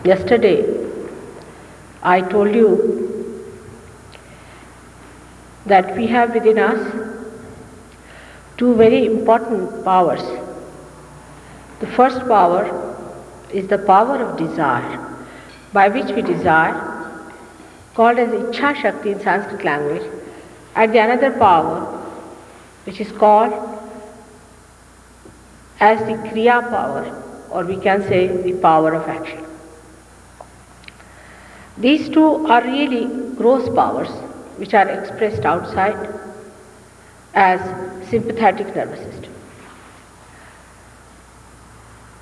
Yesterday, I told you that we have within us two very important powers. The first power is the power of desire, by which we desire, called as Ichha Shakti in Sanskrit language, and the another power which is called as the Kriya power, or we can say the power of action. These two are really gross powers which are expressed outside as sympathetic nervous system.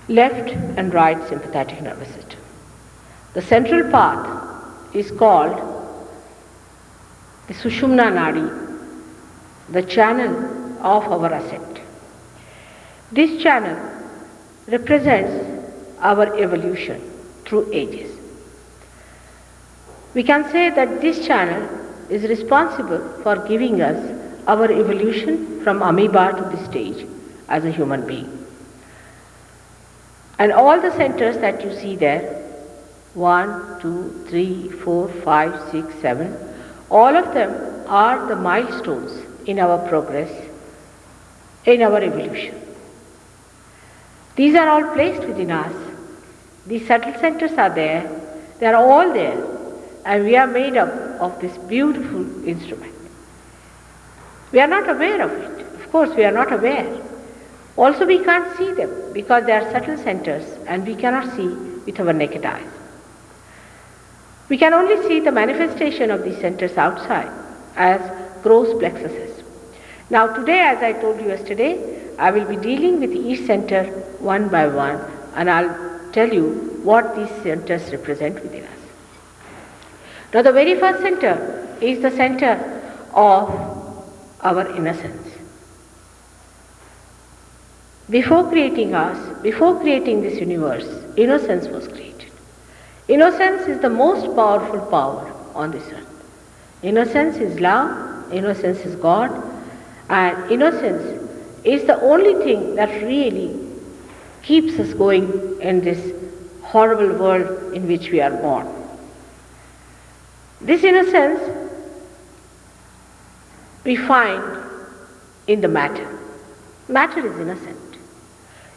Left and right sympathetic nervous system. The central path is called the Sushumna Nadi, the channel of our ascent. This channel represents our evolution through ages. We can say that this channel is responsible for giving us our evolution from amoeba to this stage as a human being. And all the centers that you see there, 1, 2, 3, 4, 5, 6, 7, all of them are the milestones in our progress, in our evolution. These are all placed within us. These subtle centers are there. They are all there. And we are made up of this beautiful instrument. We are not aware of it. Of course, we are not aware. Also, we can't see them because they are subtle centers and we cannot see with our naked eyes. We can only see the manifestation of these centers outside as gross plexuses. Now today, as I told you yesterday, I will be dealing with each center one by one, and I'll tell you what these centers represent within us. Now the very first center is the center of our innocence. Before creating us, before creating this universe, innocence was created. Innocence is the most powerful power on this earth. Innocence is love, innocence is God, and innocence is the only thing that really keeps us going in this horrible world in which we are born. This innocence we find in the matter. Matter is innocent.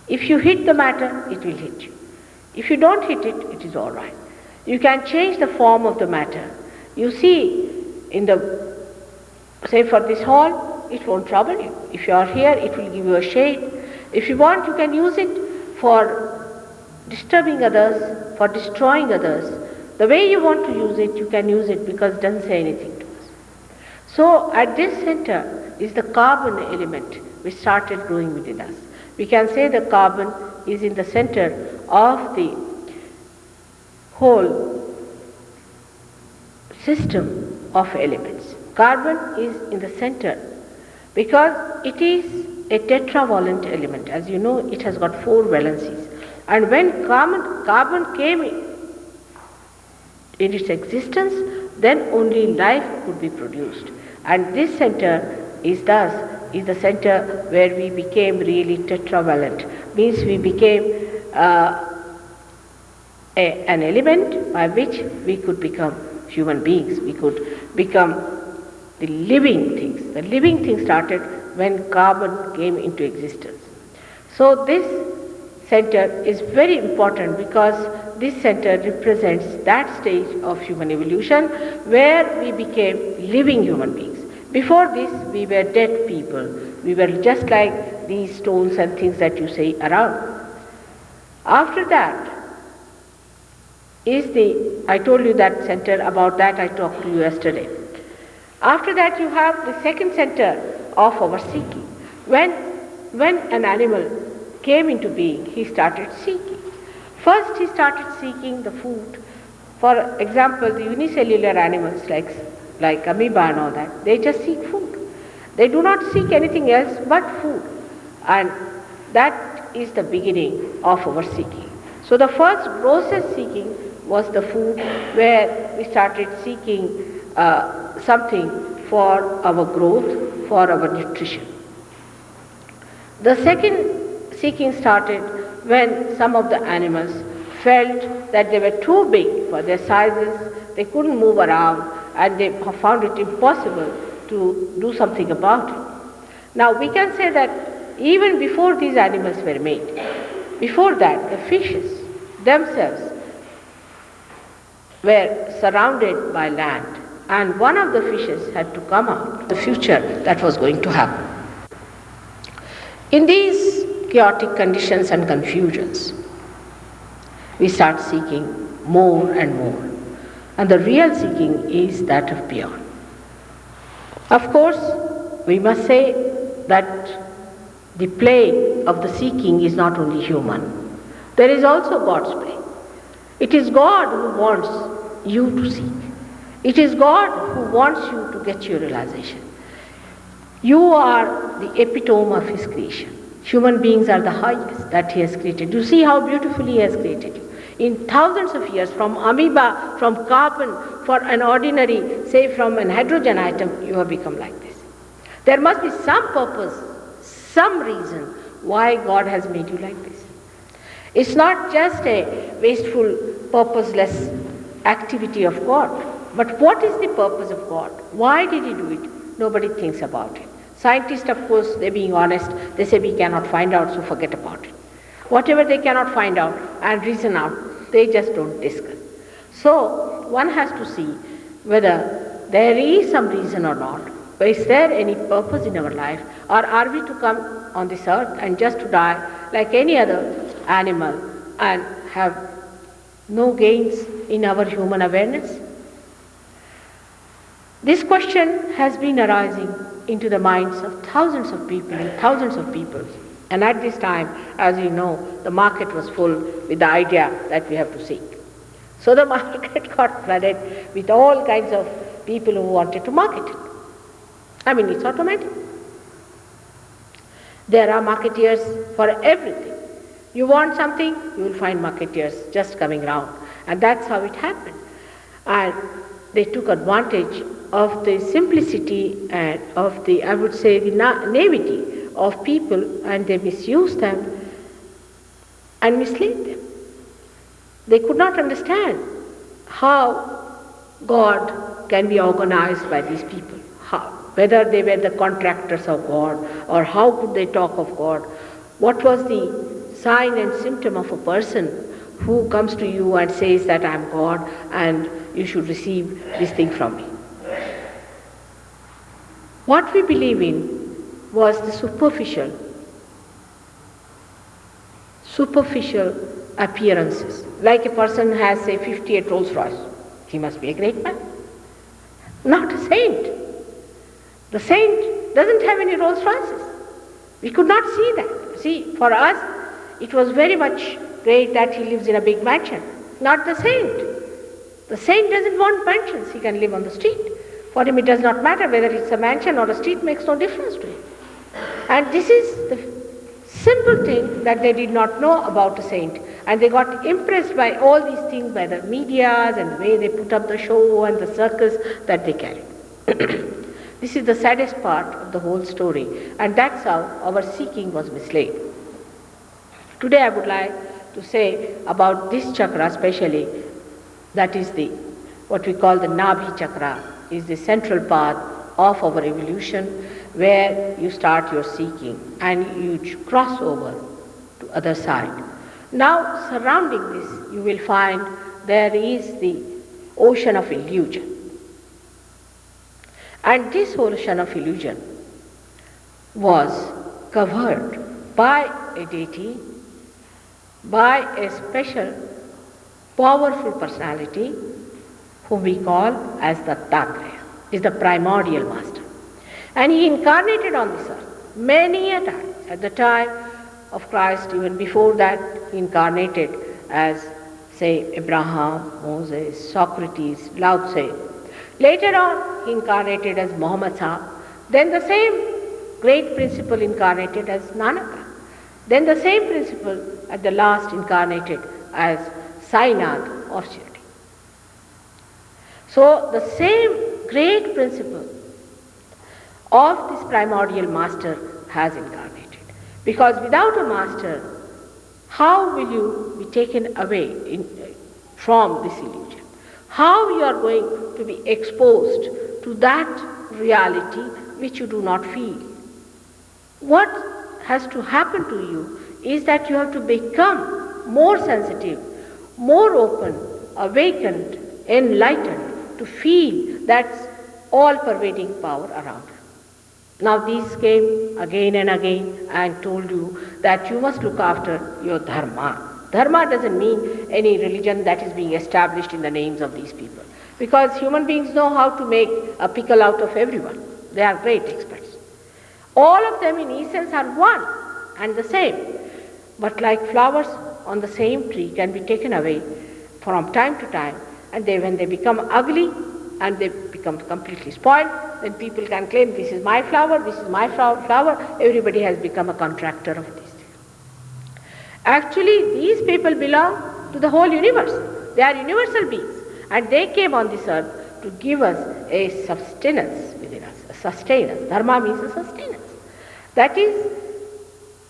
If you hit the matter, it will hit you. If you don't hit it, it is all right. You can change the form of the matter. You see, in the, say for this hall, it won't trouble you. If you are here, it will give you a shade. If you want, you can use it for disturbing others, for destroying others. The way you want to use it, you can use it because it doesn't say anything to us. So at this center is the carbon element which started growing within us. We can say the carbon is in the center of the whole system of elements. Carbon is in the center because it is a tetravalent element. As you know, it has got 4 valencies. And when carbon came in its existence, then only life could be produced. And this center is thus the center where we became really tetravalent. Means we became an element by which we could become human beings. We could become the living things. The living things started when carbon came into existence. So this center is very important because this center represents that stage of human evolution where we became living human beings. Before this, we were dead people. We were just like these stones and things that you see around. After that is I told you that center, about that I talked to you yesterday. After that you have the second center of our seeking. When an animal came into being, he started seeking. First he started seeking the food. For example, the unicellular animals like amoeba and all that, they just seek food. They do not seek anything else but food. And that is the beginning of our seeking. So the first grossest seeking was the food, where we started seeking something for our growth, for our nutrition. The second seeking started when some of the animals felt that they were too big for their sizes, they couldn't move around, and they found it impossible to do something about it. Now we can say that even before these animals were made, before that the fishes themselves were surrounded by land, and one of the fishes had to come out, the future that was going to happen. In these chaotic conditions and confusions, we start seeking more and more, and the real seeking is that of beyond. Of course, we must say that the play of the seeking is not only human, there is also God's play. It is God who wants you to seek. It is God who wants you to get your realization. You are the epitome of His creation. Human beings are the highest that He has created. You see how beautifully He has created you. In thousands of years, from amoeba, from carbon, for an ordinary, say from an hydrogen atom, you have become like this. There must be some purpose, some reason why God has made you like this. It's not just a wasteful, purposeless activity of God. But what is the purpose of God? Why did He do it? Nobody thinks about it. Scientists, of course, they're being honest. They say we cannot find out, so forget about it. Whatever they cannot find out and reason out, they just don't discuss. So one has to see whether there is some reason or not. Is there any purpose in our life? Or are we to come on this earth and just to die like any other animal and have no gains in our human awareness? This question has been arising into the minds of thousands of people and thousands of people. And at this time, as you know, the market was full with the idea that we have to seek. So the market got flooded with all kinds of people who wanted to market it. I mean, it's automatic. There are marketeers for everything. You want something, you will find marketeers just coming round. And that's how it happened. And they took advantage of the simplicity and of the, I would say, the naivety of people, and they misused them and misled them. They could not understand how God can be organized by these people, whether they were the contractors of God, or how could they talk of God. What was the sign and symptom of a person who comes to you and says that I am God and you should receive this thing from me? What we believe in was the superficial appearances. Like a person has, say, 58 Rolls Royce, he must be a great man. Not a saint. The saint doesn't have any Rolls Royces. We could not see that. See, for us, it was very much great that he lives in a big mansion. Not the saint. The saint doesn't want mansions. He can live on the street. For him, it does not matter whether it's a mansion or a street, makes no difference to him. And this is the simple thing that they did not know about a saint. And they got impressed by all these things, by the medias and the way they put up the show and the circus that they carried. This is the saddest part of the whole story, and that's how our seeking was misled. Today I would like to say about this chakra especially, that is the what we call the Nabhi chakra, is the central path of our evolution, where you start your seeking and you cross over to other side. Now surrounding this you will find there is the ocean of illusion. And this ocean of illusion was covered by a deity, by a special powerful personality whom we call as the Dattatreya, is the primordial master. And he incarnated on this earth many a time. At the time of Christ, even before that, he incarnated as, say, Abraham, Moses, Socrates, Lao Tse. Later on, he incarnated as Muhammad Sahib. Then the same great principle incarnated as Nanaka. Then the same principle at the last incarnated as Sainath of Shirdi. So the same great principle of this primordial master has incarnated. Because without a master, how will you be taken away from this illusion? How you are going to be exposed to that reality which you do not feel? What has to happen to you is that you have to become more sensitive, more open, awakened, enlightened to feel that all-pervading power around you. Now these came again and again and told you that you must look after your dharma. Dharma doesn't mean any religion that is being established in the names of these people. Because human beings know how to make a pickle out of everyone. They are great experts. All of them in essence are one and the same. But like flowers on the same tree can be taken away from time to time, and when they become ugly and they become completely spoiled, then people can claim this is my flower, this is my flower. Everybody has become a contractor of this. Actually, these people belong to the whole universe. They are universal beings, and they came on this earth to give us a sustenance within us, a sustenance. Dharma means a sustenance. That is,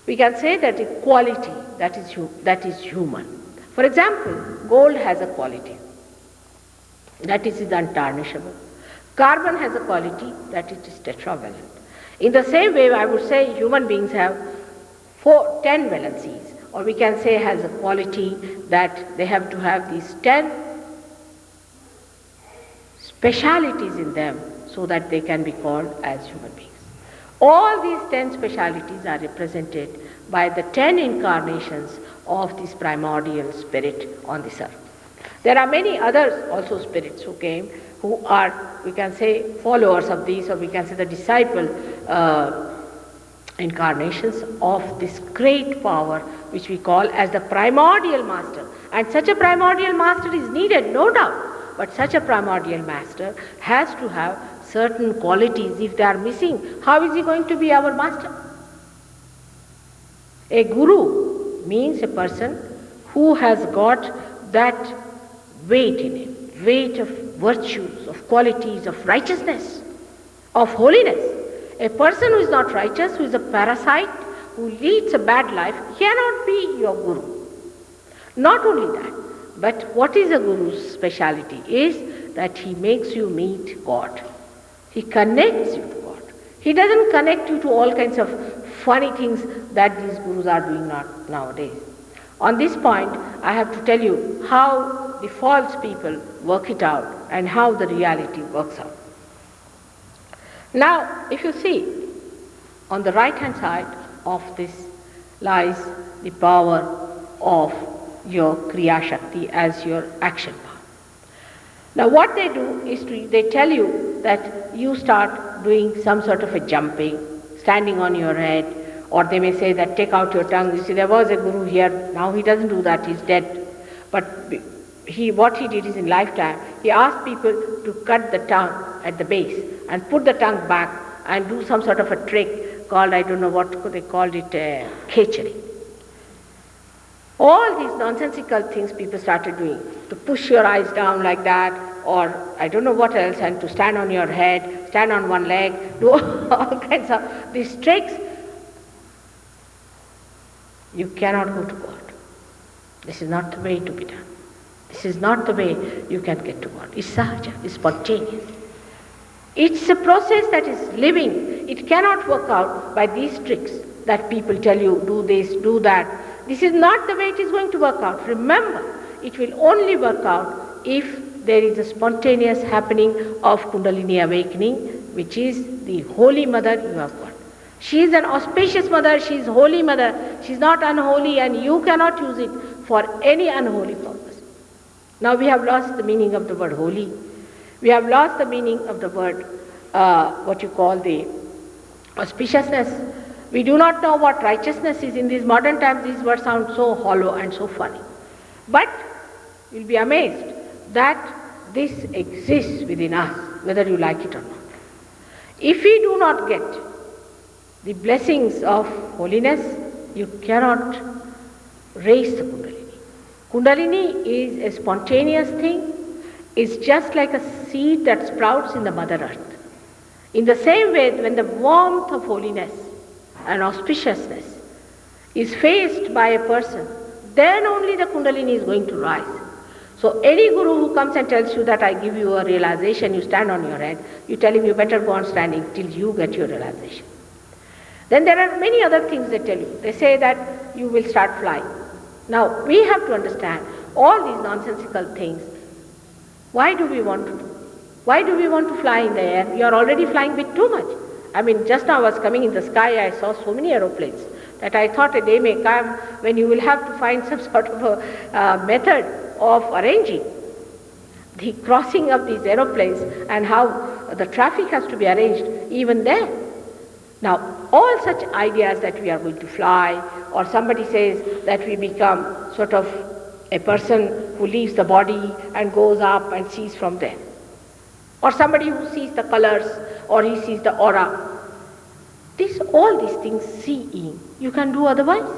we can say that a quality that is human. For example, gold has a quality that is untarnishable. Carbon has a quality that it is tetravalent. In the same way, I would say human beings have 10 valencies, or we can say has a quality that they have to have these 10 specialities in them so that they can be called as human beings. All these 10 specialities are represented by the 10 incarnations of this primordial spirit on this earth. There are many others also spirits who came, who are, we can say, followers of these, or we can say the disciple incarnations of this great power which we call as the primordial master. And such a primordial master is needed, no doubt, but such a primordial master has to have certain qualities. If they are missing, how is he going to be our master? A guru means a person who has got that weight in him, weight of virtues, of qualities, of righteousness, of holiness. A person who is not righteous, who is a parasite, who leads a bad life, cannot be your guru. Not only that, but what is a guru's speciality is that he makes you meet God. He connects you to God. He doesn't connect you to all kinds of funny things that these gurus are doing nowadays. On this point, I have to tell you how the false people work it out and how the reality works out. Now, if you see, on the right-hand side of this lies the power of your Kriya Shakti as your action power. Now what they do is they tell you that you start doing some sort of a jumping, standing on your head, or they may say that take out your tongue. You see, there was a guru here, now he doesn't do that, he's dead. But what he did is in lifetime, he asked people to cut the tongue at the base and put the tongue back and do some sort of a trick called, I don't know what they called it, khechari. All these nonsensical things people started doing, to push your eyes down like that, or I don't know what else, and to stand on your head, stand on one leg, do all kinds of these tricks. You cannot go to God. This is not the way to be done. This is not the way you can get to God. It's sahaja, it's spontaneous. It's a process that is living. It cannot work out by these tricks that people tell you, do this, do that. This is not the way it is going to work out. Remember, it will only work out if there is a spontaneous happening of Kundalini awakening, which is the Holy Mother you have got. She is an auspicious mother, she is Holy Mother, she is not unholy, and you cannot use it for any unholy purpose. Now we have lost the meaning of the word holy. We have lost the meaning of the word, what you call the auspiciousness. We do not know what righteousness is. In these modern times, these words sound so hollow and so funny. But you'll be amazed that this exists within us, whether you like it or not. If we do not get the blessings of holiness, you cannot raise the Kundalini. Kundalini is a spontaneous thing. It's just like a seed that sprouts in the Mother Earth. In the same way, when the warmth of holiness and auspiciousness is faced by a person then only the Kundalini is going to rise. So any guru who comes and tells you that I give you a realization, you stand on your head, you tell him you better go on standing till you get your realization. Then there are many other things they tell you. They say that you will start flying. Now we have to understand all these nonsensical things. Why do we want to do? Why do we want to fly in the air? You are already flying a bit too much. I mean, just now I was coming in the sky, I saw so many aeroplanes that I thought a day may come when you will have to find some sort of a method of arranging the crossing of these aeroplanes and how the traffic has to be arranged even there. Now, all such ideas that we are going to fly, or somebody says that we become sort of a person who leaves the body and goes up and sees from there, or somebody who sees the colors, or he sees the aura. All these things seeing, you can do otherwise.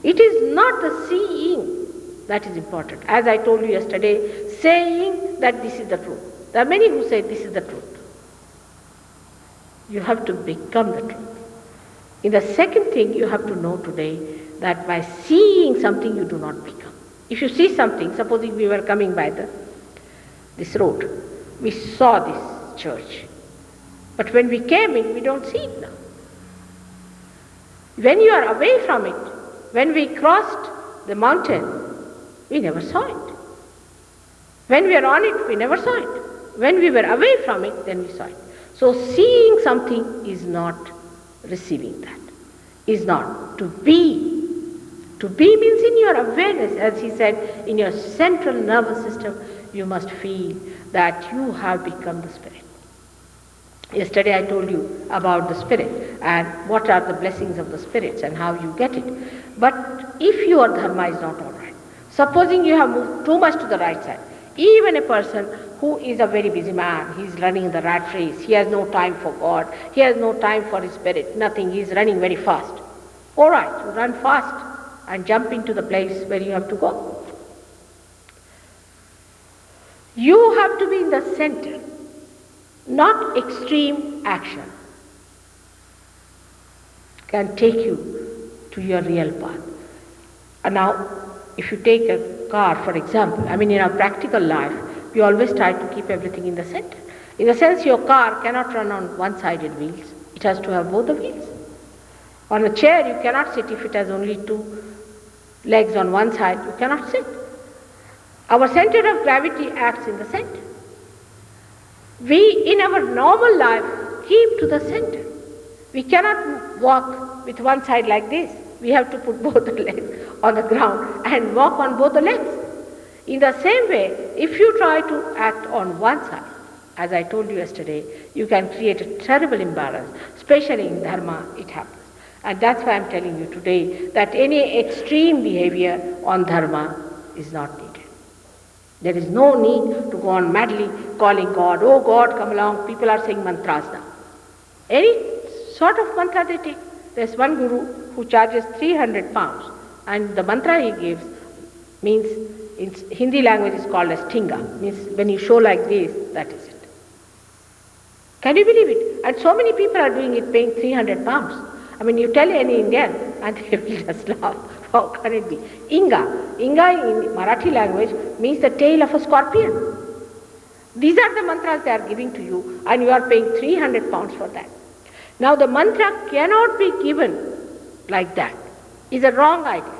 It is not the seeing that is important. As I told you yesterday, saying that this is the truth. There are many who say this is the truth. You have to become the truth. In the second thing, you have to know today that by seeing something you do not become. If you see something, supposing we were coming by this road, we saw this church. But when we came in, we don't see it now. When you are away from it, when we crossed the mountain, we never saw it. When we are on it, we never saw it. When we were away from it, then we saw it. So seeing something is not receiving that, is not to be. To be means in your awareness, as he said, in your central nervous system, you must feel that you have become the spirit. Yesterday I told you about the spirit and what are the blessings of the spirits and how you get it. But if your dharma is not all right, supposing you have moved too much to the right side, even a person who is a very busy man, he is running in the rat race, he has no time for God, he has no time for his spirit, nothing, he is running very fast. All right, you run fast and jump into the place where you have to go. You have to be in the center, not extreme action can take you to your real path. And now, if you take a car, for example, in our practical life, we always try to keep everything in the center. In the sense, your car cannot run on one-sided wheels. It has to have both the wheels. On a chair, you cannot sit if it has only two legs on one side. You cannot sit. Our center of gravity acts in the center. We, in our normal life, keep to the center. We cannot walk with one side like this. We have to put both the legs on the ground and walk on both the legs. In the same way, if you try to act on one side, as I told you yesterday, you can create a terrible imbalance, especially in dharma, it happens. And that's why I'm telling you today that any extreme behavior on dharma is not needed. There is no need to go on madly calling God, oh God, come along. People are saying mantras now. Any sort of mantra they take. There's one guru who charges 300 pounds and the mantra he gives means, in Hindi language is called as tinga, means when you show like this, that is it. Can you believe it? And so many people are doing it, paying 300 pounds. You tell any Indian and they will just laugh. How can it be? Inga. Inga in Marathi language means the tail of a scorpion. These are the mantras they are giving to you and you are paying 300 pounds for that. Now the mantra cannot be given like that. It's a wrong idea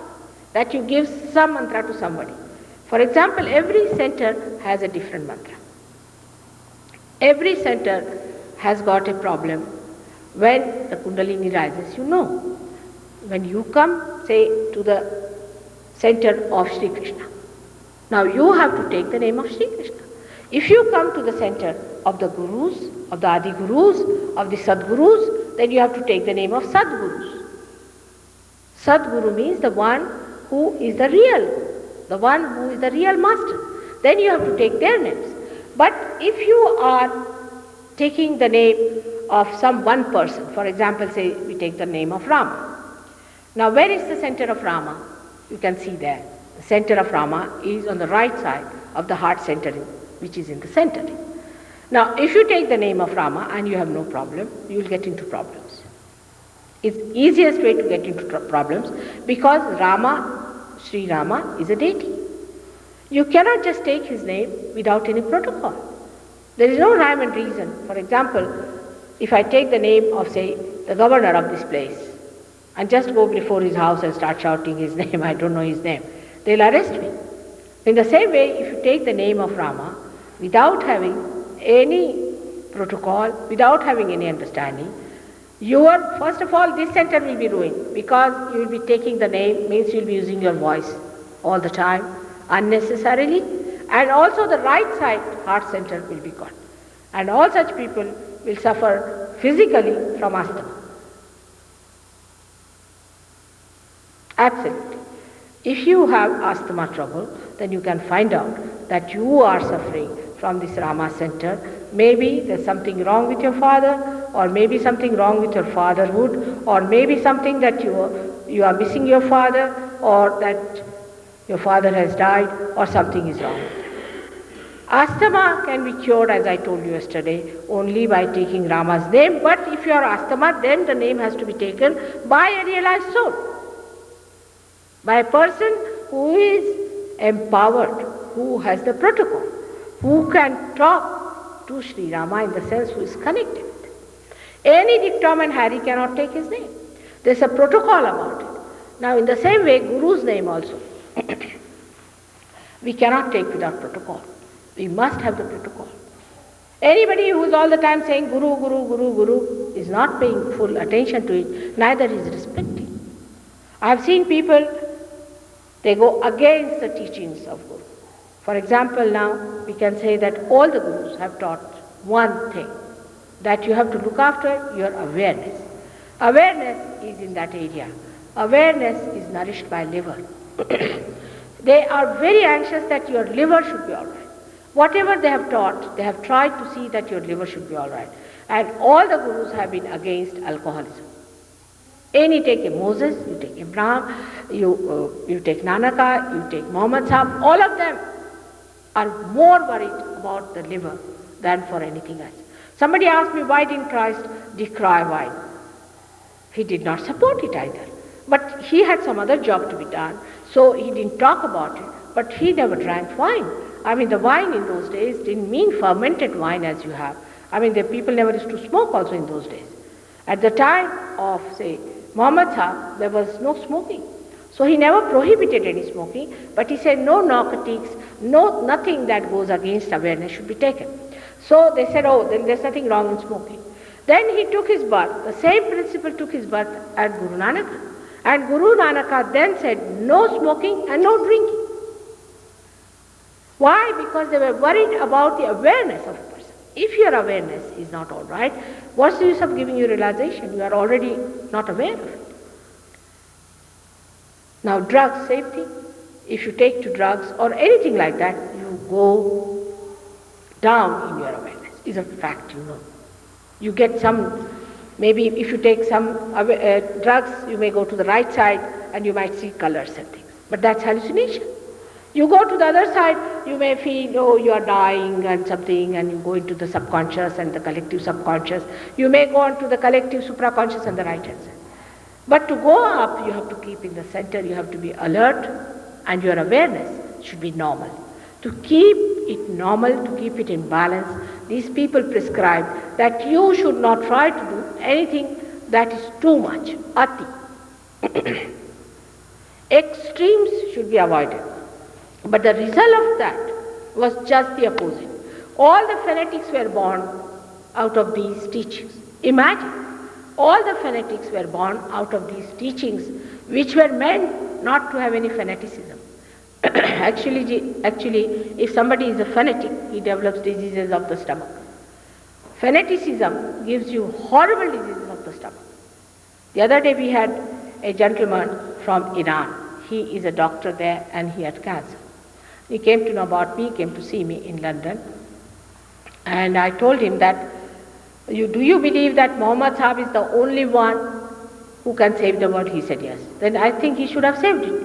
that you give some mantra to somebody. For example, every center has a different mantra. Every center has got a problem. When the Kundalini rises, you know. When you come, say, to the center of Sri Krishna. Now you have to take the name of Sri Krishna. If you come to the center of the Gurus, of the Adi Gurus, of the Sadgurus, then you have to take the name of Sadgurus. Sadguru means the one who is the real Guru, the one who is the real master. Then you have to take their names. But if you are taking the name of some one person, for example, say we take the name of Rama. Now where is the center of Rama? You can see there. The center of Rama is on the right side of the heart centering, which is in the centering. Now if you take the name of Rama and you have no problem, you will get into problems. It's easiest way to get into problems because Sri Rama is a deity. You cannot just take his name without any protocol. There is no rhyme and reason. For example, if I take the name of, say, the governor of this place and just go before his house and start shouting his name, I don't know his name, they'll arrest me. In the same way, if you take the name of Rama without having any protocol, without having any understanding, first of all, this center will be ruined because you will be taking the name, means you will be using your voice all the time unnecessarily, and also the right side, heart center, will be gone. And all such people will suffer physically from asthma. Absolutely. If you have asthma trouble, then you can find out that you are suffering from this Rama center. Maybe there's something wrong with your father, or maybe something wrong with your fatherhood, or maybe something that you are missing your father, or that your father has died, or something is wrong. Asthma can be cured, as I told you yesterday, only by taking Rama's name. But if you are asthma, then the name has to be taken by a realized soul, by a person who is empowered, who has the protocol, who can talk to Sri Rama in the sense who is connected. Any Dick, Tom and Harry cannot take his name. There's a protocol about it. Now in the same way, Guru's name also. We cannot take without protocol. We must have the protocol. Anybody who is all the time saying Guru, Guru, Guru, Guru is not paying full attention to it, neither is respecting. I have seen people, they go against the teachings of Guru. For example, now we can say that all the Gurus have taught one thing, that you have to look after your awareness. Awareness is in that area. Awareness is nourished by liver. They are very anxious that your liver should be all right. Whatever they have taught, they have tried to see that your liver should be all right. And all the Gurus have been against alcoholism. Any take a Moses, you take Abraham, you take Nanaka, you take Muhammad Sahib, all of them are more worried about the liver than for anything else. Somebody asked me, why didn't Christ decry wine? He did not support it either. But he had some other job to be done, so he didn't talk about it. But he never drank wine. I mean, the wine in those days didn't mean fermented wine as you have. I mean, the people never used to smoke also in those days. At the time of, say, Muhammad Sahib, there was no smoking. So he never prohibited any smoking, but he said no narcotics, nothing that goes against awareness should be taken. So they said, oh, then there's nothing wrong in smoking. Then he took his birth. The same principle took his birth at Guru Nanaka. And Guru Nanaka then said no smoking and no drinking. Why? Because they were worried about the awareness of a person. If your awareness is not all right, what's the use of giving you realization? You are already not aware of it. Now drugs, same thing. If you take to drugs or anything like that, you go down in your awareness. It's a fact, you know. You get some, maybe if you take some drugs, you may go to the right side and you might see colors and things. But that's hallucination. You go to the other side, you may feel, oh, you are dying and something, and you go into the subconscious and the collective subconscious. You may go on to the collective supraconscious on the right hand side. But to go up, you have to keep in the center, you have to be alert, and your awareness should be normal. To keep it normal, to keep it in balance, these people prescribe that you should not try to do anything that is too much, ati. Extremes should be avoided. But the result of that was just the opposite. All the fanatics were born out of these teachings. Imagine, all the fanatics were born out of these teachings, which were meant not to have any fanaticism. Actually, if somebody is a fanatic, he develops diseases of the stomach. Fanaticism gives you horrible diseases of the stomach. The other day we had a gentleman from Iran. He is a doctor there and he had cancer. He came to know about me, came to see me in London. And I told him that, do you believe that Muhammad Sahib is the only one who can save the world? He said yes. Then I think he should have saved it.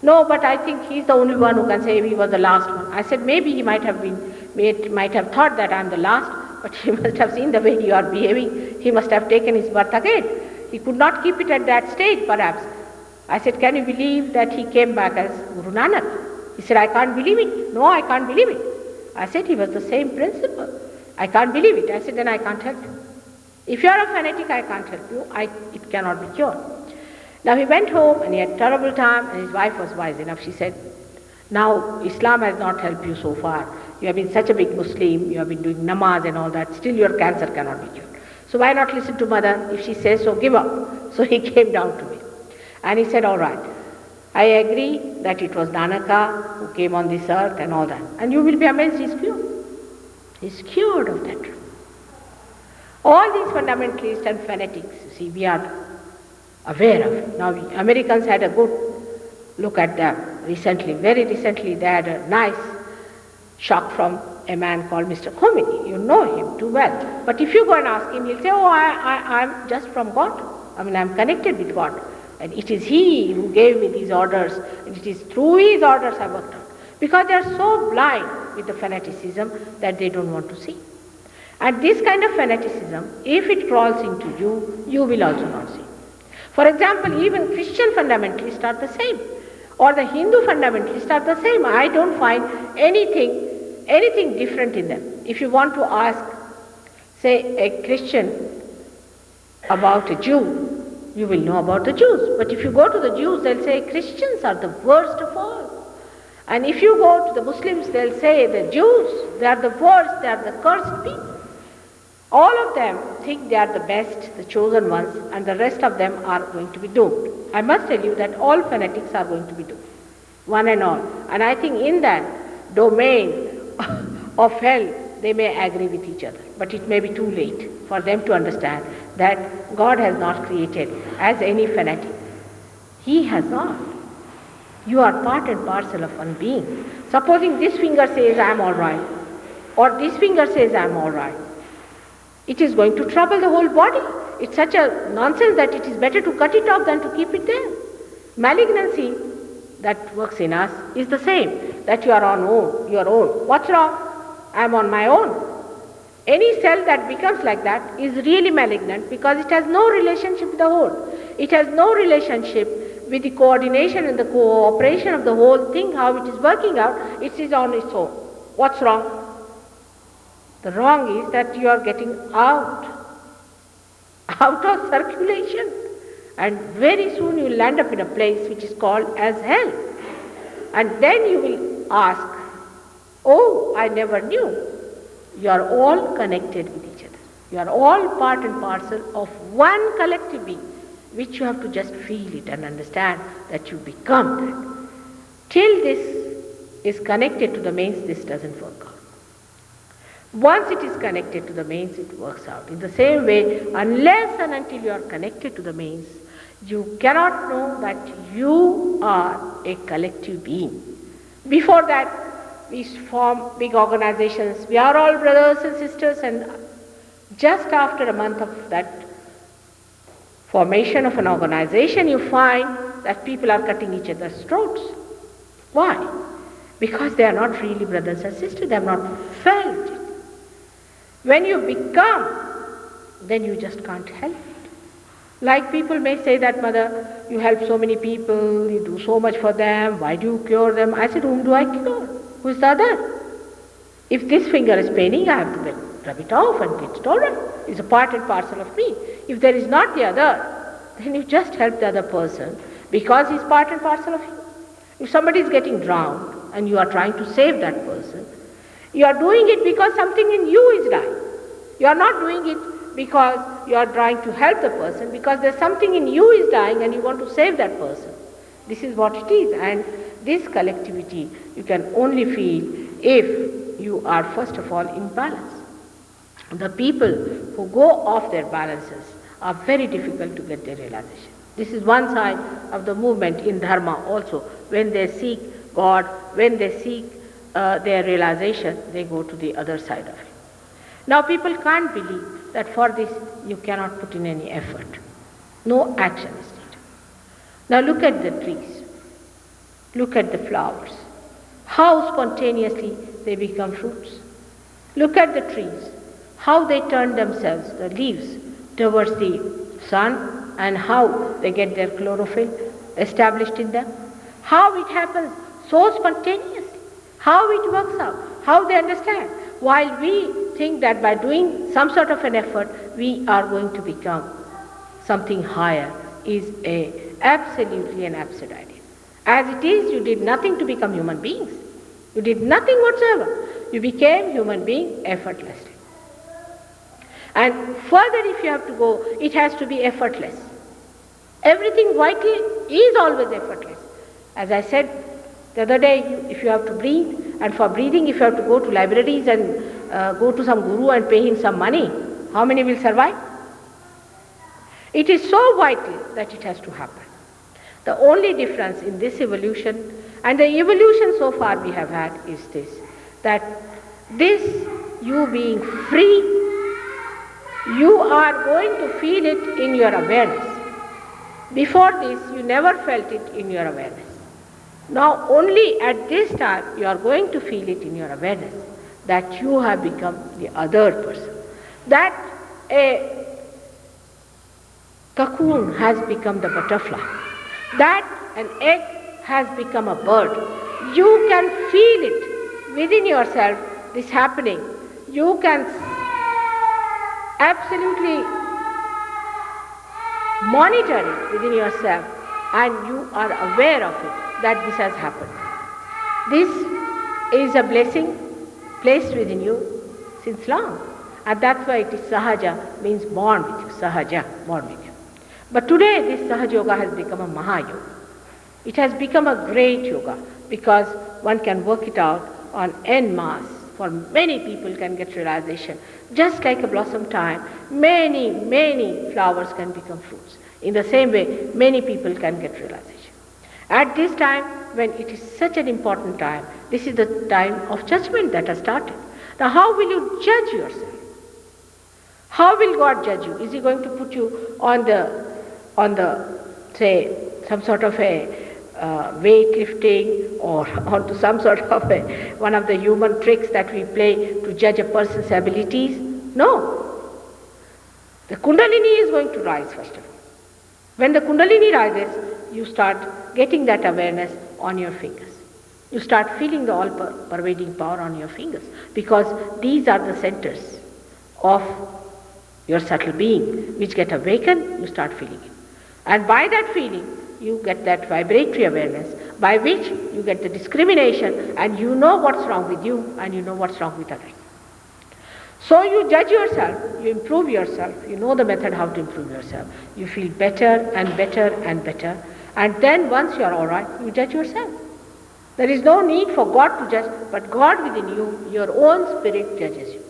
No, but I think he's the only one who can save. He was the last one. I said maybe he might have thought that I'm the last, but he must have seen the way you are behaving. He must have taken his birth again. He could not keep it at that stage, perhaps. I said, can you believe that he came back as Guru Nanak? He said, I can't believe it. No, I can't believe it. I said, he was the same principle. I can't believe it. I said, then I can't help you. If you are a fanatic, I can't help you. It cannot be cured. Now he went home and he had terrible time, and his wife was wise enough. She said, now Islam has not helped you so far. You have been such a big Muslim, you have been doing namaz and all that, still your cancer cannot be cured. So why not listen to mother? If she says so, give up. So he came down to me. And he said, all right, I agree that it was Nanaka who came on this earth and all that. And you will be amazed, he's cured. He's cured of that. All these fundamentalists and fanatics, you see, we are aware of it. Now, Americans had a good look at them recently. Very recently, they had a nice shock from a man called Mr. Khomeini. You know him too well. But if you go and ask him, he'll say, oh, I'm just from God. I'm connected with God. And it is He who gave me these orders, and it is through His orders I worked out. Because they are so blind with the fanaticism that they don't want to see. And this kind of fanaticism, if it crawls into you, you will also not see. For example, even Christian fundamentalists are the same, or the Hindu fundamentalists are the same. I don't find anything different in them. If you want to ask, say, a Christian about a Jew, you will know about the Jews. But if you go to the Jews, they'll say Christians are the worst of all. And if you go to the Muslims, they'll say the Jews, they are the worst, they are the cursed people. All of them think they are the best, the chosen ones, and the rest of them are going to be doomed. I must tell you that all fanatics are going to be doomed, one and all. And I think in that domain of hell, they may agree with each other. But it may be too late for them to understand that God has not created as any fanatic. He has not. You are part and parcel of one being. Supposing this finger says I am all right, or this finger says I am all right, it is going to trouble the whole body. It's such a nonsense that it is better to cut it off than to keep it there. Malignancy that works in us is the same, that you are on your own. What's wrong? I am on my own. Any cell that becomes like that is really malignant because it has no relationship with the whole. It has no relationship with the coordination and the cooperation of the whole thing, how it is working out. It is on its own. What's wrong? The wrong is that you are getting out of circulation, and very soon you will land up in a place which is called as hell. And then you will ask, oh, I never knew. You are all connected with each other. You are all part and parcel of one collective being, which you have to just feel it and understand that you become that. Till this is connected to the mains, this doesn't work out. Once it is connected to the mains, it works out. In the same way, unless and until you are connected to the mains, you cannot know that you are a collective being. Before that, we form big organizations. We are all brothers and sisters, and just after a month of that formation of an organization, you find that people are cutting each other's throats. Why? Because they are not really brothers and sisters. They have not felt it. When you become, then you just can't help it. Like people may say that, Mother, you help so many people, you do so much for them, why do you cure them? I said, whom do I cure? Who is the other? If this finger is paining, I have to rub it off and get it all right. It's a part and parcel of me. If there is not the other, then you just help the other person because he's part and parcel of you. If somebody is getting drowned and you are trying to save that person, you are doing it because something in you is dying. You are not doing it because you are trying to help the person, because there's something in you is dying and you want to save that person. This is what it is. And this collectivity you can only feel if you are first of all in balance. The people who go off their balances are very difficult to get their realization. This is one side of the movement in Dharma also. When they seek God, when they seek their realization, they go to the other side of it. Now people can't believe that for this you cannot put in any effort. No action is needed. Now look at the trees. Look at the flowers. How spontaneously they become fruits. Look at the trees. How they turn themselves, the leaves, towards the sun and how they get their chlorophyll established in them, how it happens so spontaneously, how it works out, how they understand. While we think that by doing some sort of an effort, we are going to become something higher, is absolutely an absurd idea. As it is, you did nothing to become human beings. You did nothing whatsoever. You became human being effortlessly. And further, if you have to go, it has to be effortless. Everything vital is always effortless. As I said the other day, if you have to breathe, and for breathing, if you have to go to libraries and go to some guru and pay him some money, how many will survive? It is so vital that it has to happen. The only difference in this evolution, and the evolution so far we have had, is this, that this, you being free, you are going to feel it in your awareness. Before this, you never felt it in your awareness. Now only at this time you are going to feel it in your awareness, that you have become the other person. That a cocoon has become the butterfly. That an egg has become a bird. You can feel it within yourself, this happening. You can absolutely monitor it within yourself, and you are aware of it, that this has happened. This is a blessing placed within you since long, and that's why it is Sahaja, means born with you, Sahaja, born with you. But today this Sahaja Yoga has become a Mahayoga. It has become a great yoga because one can work it out on en masse. For many people can get realization. Just like a blossom time, many, many flowers can become fruits. In the same way, many people can get realization. At this time, when it is such an important time, this is the time of judgment that has started. Now how will you judge yourself? How will God judge you? Is He going to put you on the say, some sort of a weightlifting, or onto some sort of one of the human tricks that we play to judge a person's abilities? No. The Kundalini is going to rise first of all. When the Kundalini rises, you start getting that awareness on your fingers. You start feeling the all-pervading power on your fingers, because these are the centers of your subtle being, which get awakened, you start feeling it. And by that feeling, you get that vibratory awareness, by which you get the discrimination, and you know what's wrong with you, and you know what's wrong with others. So you judge yourself, you improve yourself, you know the method how to improve yourself. You feel better and better and better, and then once you are all right, you judge yourself. There is no need for God to judge, but God within you, your own spirit judges you.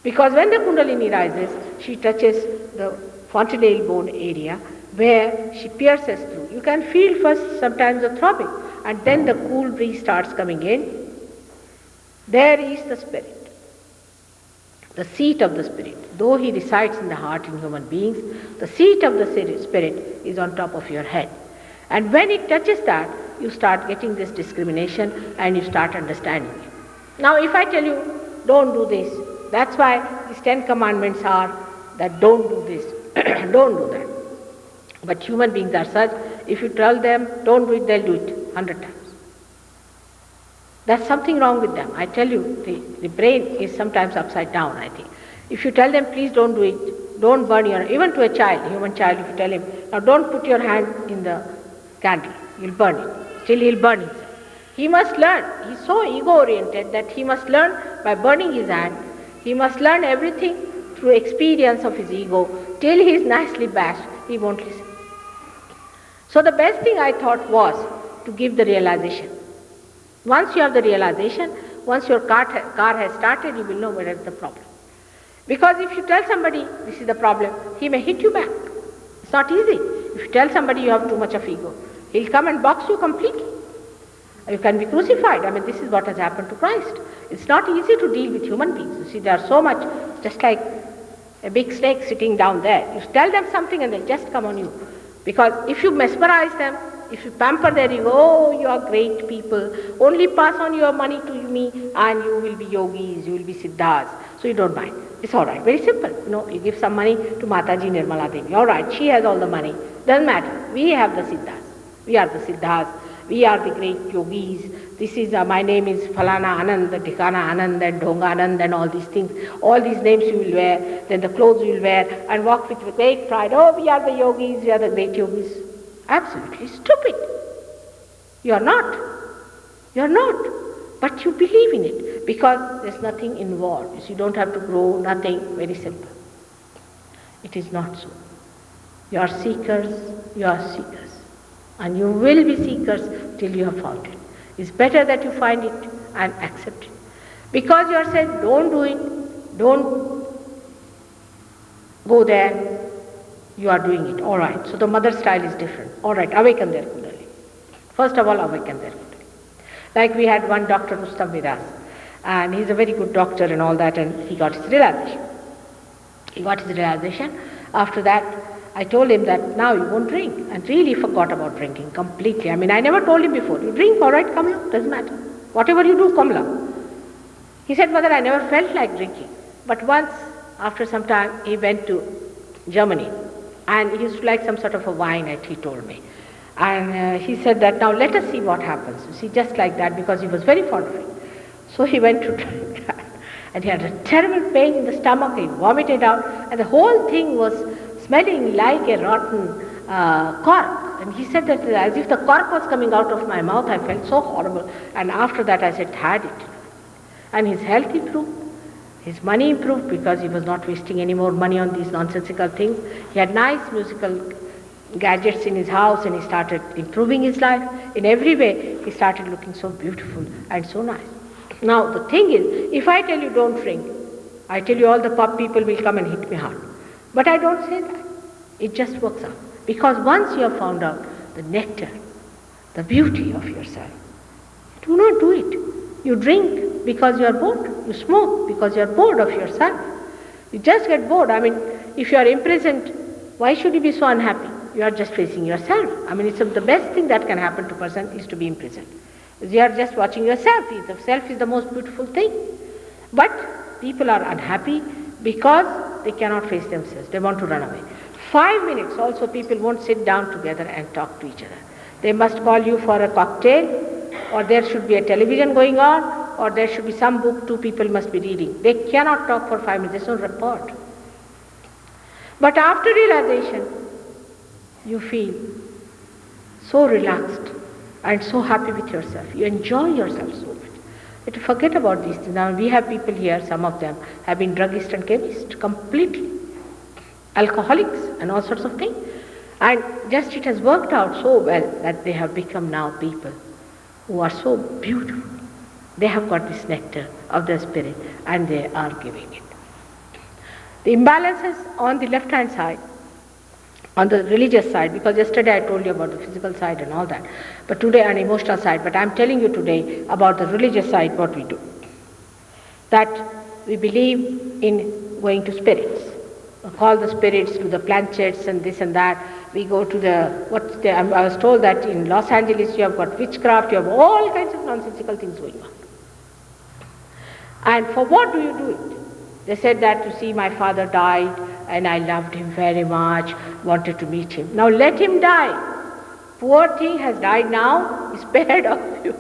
Because when the Kundalini rises, she touches the fontanelle bone area, where she pierces through. You can feel first sometimes the throbbing, and then the cool breeze starts coming in. There is the spirit, the seat of the spirit. Though he resides in the heart in human beings, the seat of the spirit is on top of your head. And when it touches that, you start getting this discrimination and you start understanding it. Now if I tell you, don't do this, that's why these 10 commandments are that don't do this, don't do that. But human beings are such, if you tell them, don't do it, they'll do it 100 times. There's something wrong with them. I tell you, the brain is sometimes upside down, I think. If you tell them, please don't do it, don't burn your, even to a child, human child, if you tell him, now don't put your hand in the candle, you'll burn it. Still he'll burn himself. He must learn. He's so ego-oriented that he must learn by burning his hand. He must learn everything through experience of his ego. Till he is nicely bashed, he won't listen. So the best thing I thought was to give the realization. Once you have the realization, once your car has started, you will know where is the problem. Because if you tell somebody this is the problem, he may hit you back. It's not easy. If you tell somebody you have too much of ego, he'll come and box you completely. You can be crucified. I mean, this is what has happened to Christ. It's not easy to deal with human beings. You see, they are so much, just like a big snake sitting down there. You tell them something and they'll just come on you. Because if you mesmerize them, if you pamper their ego, oh, you are great people, only pass on your money to me and you will be yogis, you will be siddhas. So you don't mind. It's all right, very simple. You give some money to Mataji Nirmala Devi. All right, she has all the money. Doesn't matter. We have the Siddhas. We are the Siddhas. We are the great yogis. This is, my name is Falana Anand, Dhikana Anand, and Dhonga Anand, and all these things. All these names you will wear, then the clothes you will wear, and walk with great pride. Oh, we are the yogis, we are the great yogis. Absolutely stupid. You are not. You are not. But you believe in it because there's nothing involved. You don't have to grow, nothing, very simple. It is not so. You are seekers, and you will be seekers till you have found it. It's better that you find it and accept it. Because you are said, don't do it, don't go there, you are doing it. All right, so the mother style is different. All right, awaken their Kundalini. First of all, awaken their Kundalini. Like we had one Dr. Rustam with us, and he's a very good doctor and all that, and he got his realization. After that, I told him that now you won't drink, and really forgot about drinking completely. I never told him before, you drink, all right, Kamla, doesn't matter. Whatever you do, Kamla. He said, Mother, I never felt like drinking. But once, after some time, he went to Germany, and he used to like some sort of a wine, he told me. And he said that, now let us see what happens. You see, just like that, because he was very fond of it. So he went to drink that, and he had a terrible pain in the stomach, he vomited out, and the whole thing was smelling like a rotten cork. And he said that as if the cork was coming out of my mouth, I felt so horrible. And after that I said, had it. And his health improved, his money improved, because he was not wasting any more money on these nonsensical things. He had nice musical gadgets in his house, and he started improving his life. In every way, he started looking so beautiful and so nice. Now the thing is, if I tell you don't drink, I tell you all the pub people will come and hit me hard. But I don't say that. It just works out. Because once you have found out the nectar, the beauty of yourself, do not do it. You drink because you are bored. You smoke because you are bored of yourself. You just get bored. If you are imprisoned, why should you be so unhappy? You are just facing yourself. It's the best thing that can happen to a person is to be imprisoned. You are just watching yourself. The self is the most beautiful thing. But people are unhappy because they cannot face themselves. They want to run away. 5 minutes also people won't sit down together and talk to each other. They must call you for a cocktail, or there should be a television going on, or there should be some book two people must be reading. They cannot talk for 5 minutes. There's no rapport. But after realization, you feel so relaxed and so happy with yourself. You enjoy yourself so much. You have to forget about these things. Now we have people here, some of them have been druggists and chemists, completely. Alcoholics and all sorts of things. And just it has worked out so well that they have become now people who are so beautiful. They have got this nectar of the spirit and they are giving it. The imbalances on the left hand side, on the religious side, because yesterday I told you about the physical side and all that, but today on emotional side, but I am telling you today about the religious side, what we do. That we believe in going to spirits. Call the spirits to the planchets and this and that. We go to I was told that in Los Angeles you have got witchcraft, you have all kinds of nonsensical things going on. And for what do you do it? They said that, you see, my father died and I loved him very much, wanted to meet him. Now let him die. Poor thing has died now, he's spared of you.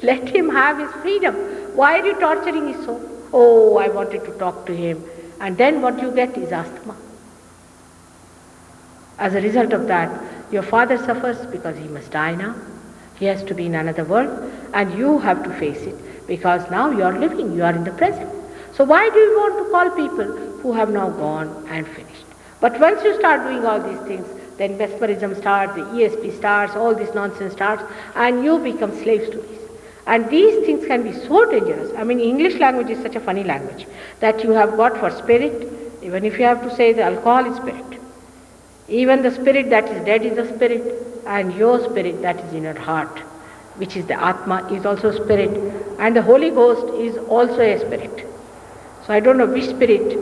Let him have his freedom. Why are you torturing his soul? Oh, I wanted to talk to him. And then what you get is asthma. As a result of that, your father suffers because he must die now. He has to be in another world, and you have to face it because now you are living, you are in the present. So why do you want to call people who have now gone and finished? But once you start doing all these things, then mesmerism starts, the ESP starts, all this nonsense starts, and you become slaves to these. And these things can be so dangerous. English language is such a funny language that you have got for spirit, even if you have to say the alcohol is spirit. Even the spirit that is dead is a spirit, and your spirit that is in your heart, which is the Atma, is also spirit, and the Holy Ghost is also a spirit. So I don't know which spirit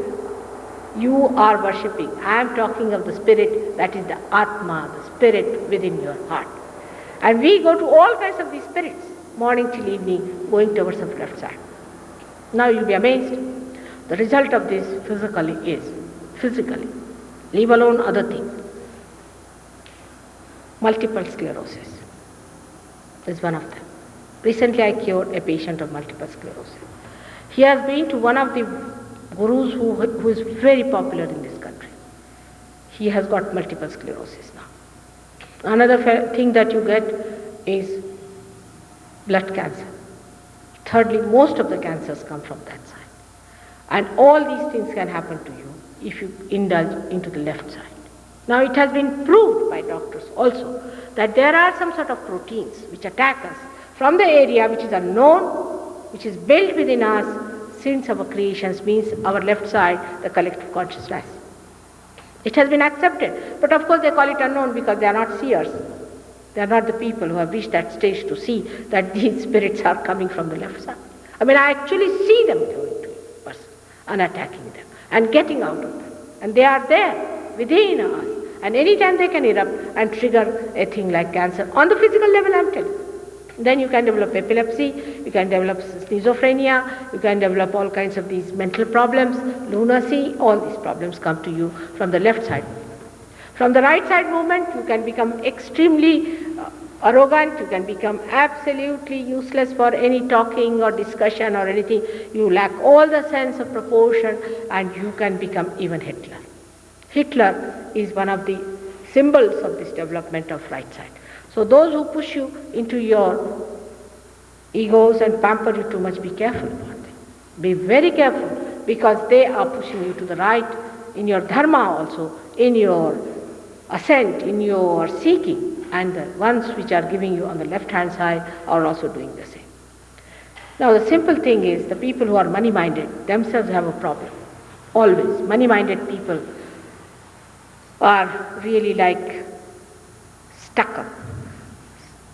you are worshipping. I am talking of the spirit that is the Atma, the spirit within your heart. And we go to all kinds of these spirits, morning till evening, going towards the left side. Now you'll be amazed. the result of this physically, leave alone other things. Multiple sclerosis is one of them. Recently I cured a patient of multiple sclerosis. He has been to one of the gurus who is very popular in this country. He has got multiple sclerosis now. Another thing that you get is blood cancer. Thirdly, most of the cancers come from that side. And all these things can happen to you if you indulge into the left side. Now it has been proved by doctors also that there are some sort of proteins which attack us from the area which is unknown, which is built within us since our creations, means our left side, the collective consciousness. It has been accepted, but of course they call it unknown because they are not seers. They are not the people who have reached that stage to see that these spirits are coming from the left side. I mean, I actually see them going to a person and attacking them and getting out of them. And they are there within us. And any time they can erupt and trigger a thing like cancer. On the physical level, I'm telling you. Then you can develop epilepsy, you can develop schizophrenia, you can develop all kinds of these mental problems, lunacy, all these problems come to you from the left side. From the right side movement, you can become extremely arrogant, you can become absolutely useless for any talking or discussion or anything. You lack all the sense of proportion and you can become even Hitler. Hitler is one of the symbols of this development of right side. So those who push you into your egos and pamper you too much, be careful about them. Be very careful because they are pushing you to the right in your dharma also, in your ascent, in your seeking, and the ones which are giving you on the left hand side are also doing the same. Now the simple thing is the people who are money minded themselves have a problem. Always. Money minded people are really like stuck up.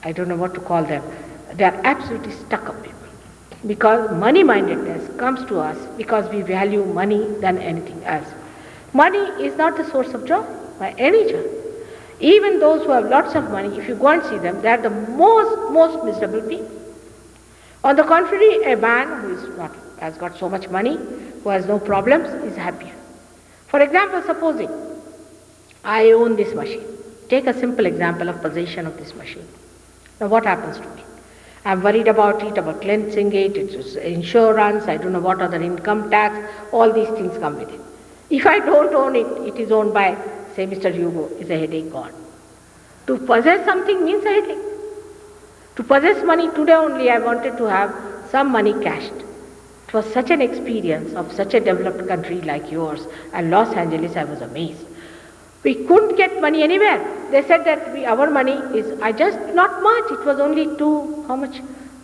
I don't know what to call them. They are absolutely stuck up people. Because money mindedness comes to us because we value money than anything else. Money is not the source of joy by any chance. Even those who have lots of money, if you go and see them, they are the most miserable people. On the contrary, a man who has got so much money, who has no problems, is happier. For example, supposing I own this machine. Take a simple example of possession of this machine. Now what happens to me? I'm worried about it, about cleansing it, it's insurance, I don't know what other income tax, all these things come with it. If I don't own it, it is owned by, say, Mr. Hugo, is a headache gone. To possess something means a headache. To possess money, today only I wanted to have some money cashed. It was such an experience of such a developed country like yours, and Los Angeles, I was amazed. We couldn't get money anywhere. They said that our money is, not much. It was only how much?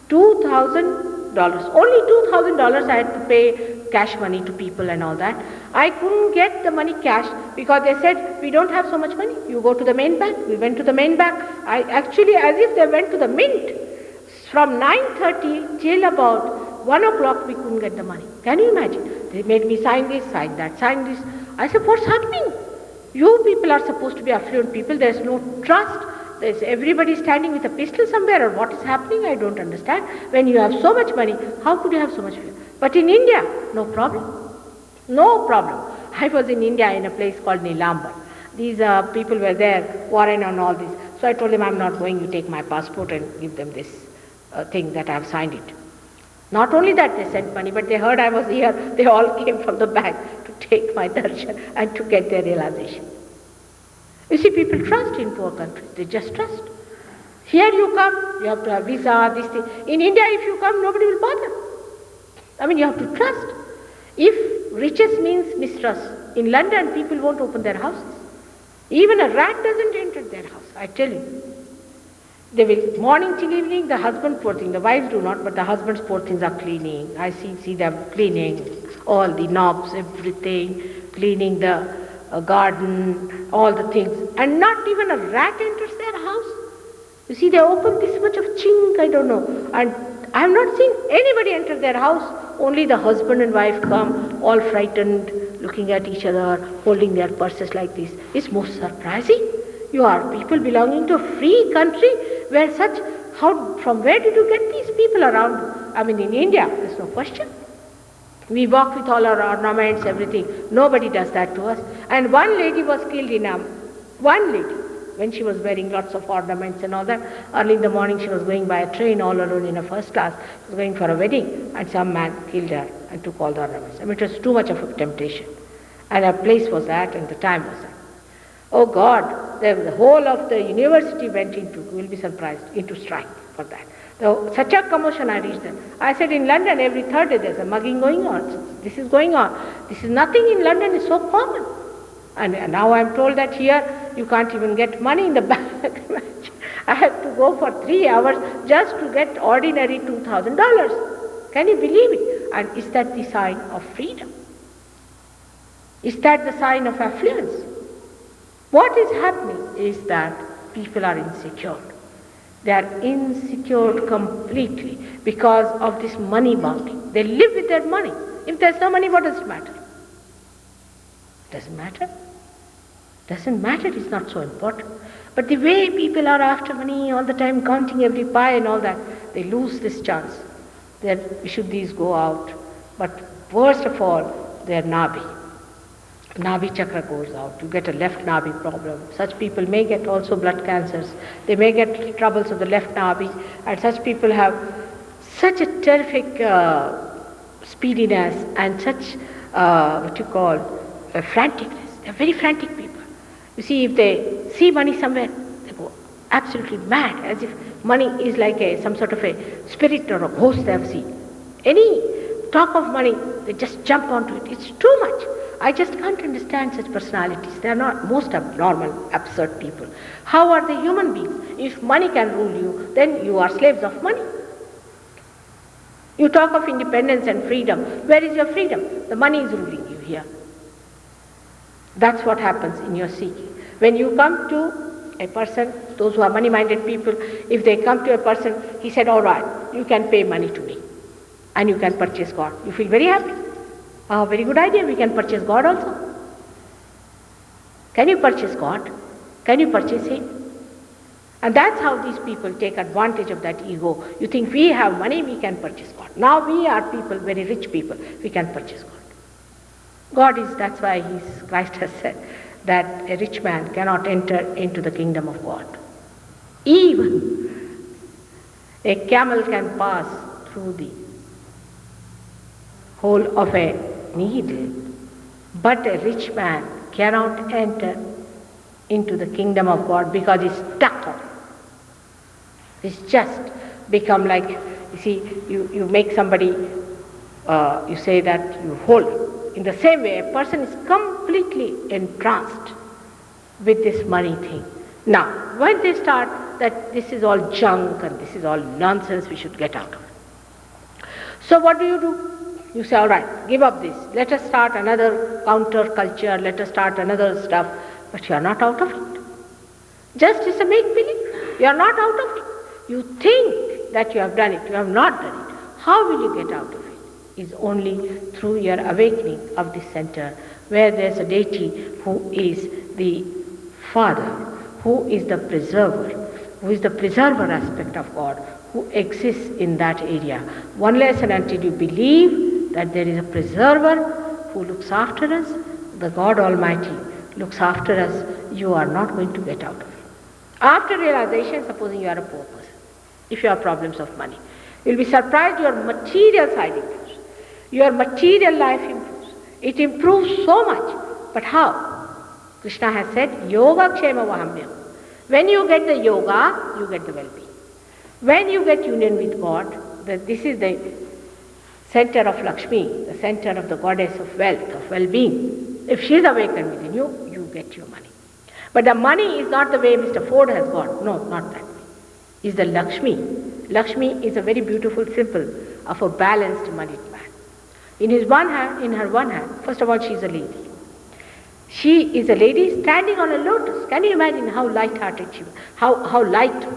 $2,000. Only $2,000 I had to pay cash money to people and all that. I couldn't get the money cash because they said, we don't have so much money. You go to the main bank. We went to the main bank. Actually, as if they went to the mint. From 9:30 till about 1 o'clock, we couldn't get the money. Can you imagine? They made me sign this, sign that, sign this. I said, what's happening? You people are supposed to be affluent people. There's no trust. There's everybody standing with a pistol somewhere, or what is happening? I don't understand. When you have so much money, how could you have so much fear? But in India, no problem. No problem. I was in India in a place called Nilambar. These people were there, Warren and all this. So I told them, I'm not going. You take my passport and give them this thing that I have signed it. Not only that they sent money, but they heard I was here. They all came from the back to take my darshan and to get their realization. You see, people trust in poor countries. They just trust. Here you come, you have to have visa, this thing. In India, if you come, nobody will bother. I mean, you have to trust. If riches means mistrust, in London, people won't open their houses. Even a rat doesn't enter their house, I tell you. They will, morning till evening, the husband poor thing, the wives do not, but the husband's poor things are cleaning. I see them cleaning all the knobs, everything, cleaning the garden, all the things. And not even a rat enters their house. You see, they open this much of chink, I don't know. And I have not seen anybody enter their house. Only the husband and wife come, all frightened, looking at each other, holding their purses like this. It's most surprising. You are people belonging to a free country where from where did you get these people around? I mean, in India, there's no question. We walk with all our ornaments, everything. Nobody does that to us. And one lady was killed one lady, when she was wearing lots of ornaments and all that. Early in the morning she was going by a train all alone in a first class. She was going for a wedding and some man killed her and took all the ornaments. I mean, it was too much of a temptation. And her place was that and the time was that. Oh God, the whole of the university went into, you will be surprised, into strike for that. Such a commotion I reached there. I said in London every third day there's a mugging going on. This is going on. This is nothing in London, it's so common. And now I'm told that here you can't even get money in the bank. I had to go for 3 hours just to get ordinary $2,000. Can you believe it? And is that the sign of freedom? Is that the sign of affluence? What is happening is that people are insecure. They are insecure completely because of this money bounding. They live with their money. If there's no money, what does it matter? Doesn't matter. Doesn't matter, it's not so important. But the way people are after money all the time, counting every pie and all that, they lose this chance. Their Vishuddhis go out. But worst of all, their Nabi. Nabi chakra goes out. You get a left Nabi problem. Such people may get also blood cancers. They may get troubles of the left Nabi. And such people have such a terrific speediness and such, franticness. They're very frantic people. You see, if they see money somewhere, they go absolutely mad, as if money is like some sort of a spirit or a ghost they have seen. Any talk of money, they just jump onto it. It's too much. I just can't understand such personalities. They are not most abnormal, absurd people. How are they human beings? If money can rule you, then you are slaves of money. You talk of independence and freedom. Where is your freedom? The money is ruling you here. That's what happens in your seeking. When you come to a person, those who are money-minded people, if they come to a person, he said, all right, you can pay money to me and you can purchase God. You feel very happy. Oh, very good idea, we can purchase God also. Can you purchase God? Can you purchase Him? And that's how these people take advantage of that ego. You think we have money, we can purchase God. Now we are people, very rich people, we can purchase God. God is, that's why Christ has said that a rich man cannot enter into the kingdom of God. Even a camel can pass through the hole of a needle, but a rich man cannot enter into the kingdom of God because he's stuck on it. It's just become like, you see, you make somebody, you say that you hold. In the same way, a person is completely entranced with this money thing. Now, when they start that this is all junk and this is all nonsense, we should get out of it. So what do? You say, all right, give up this. Let us start another counter-culture, let us start another stuff. But you are not out of it. Just it's a make-believe. You are not out of it. You think that you have done it. You have not done it. How will you get out of it? Is only through your awakening of this center, where there's a deity who is the Father, who is the preserver, who is the preserver aspect of God, who exists in that area. Unless and until you believe that there is a preserver who looks after us, the God Almighty looks after us, you are not going to get out of it. After realization, supposing you are a poor person, if you have problems of money, you'll be surprised your material side improves. Your material life improves. It improves so much. But how? Krishna has said, Yoga Kshema Vahamyam. When you get the yoga, you get the well-being. When you get union with God, this is the center of Lakshmi, the center of the goddess of wealth, of well-being. If she is awakened within you, you get your money. But the money is not the way Mr. Ford has got. No, not that way. It's the Lakshmi. Lakshmi is a very beautiful symbol of a balanced moneyed man. In her one hand, first of all, she is a lady. She is a lady standing on a lotus. Can you imagine how light-hearted she was? How light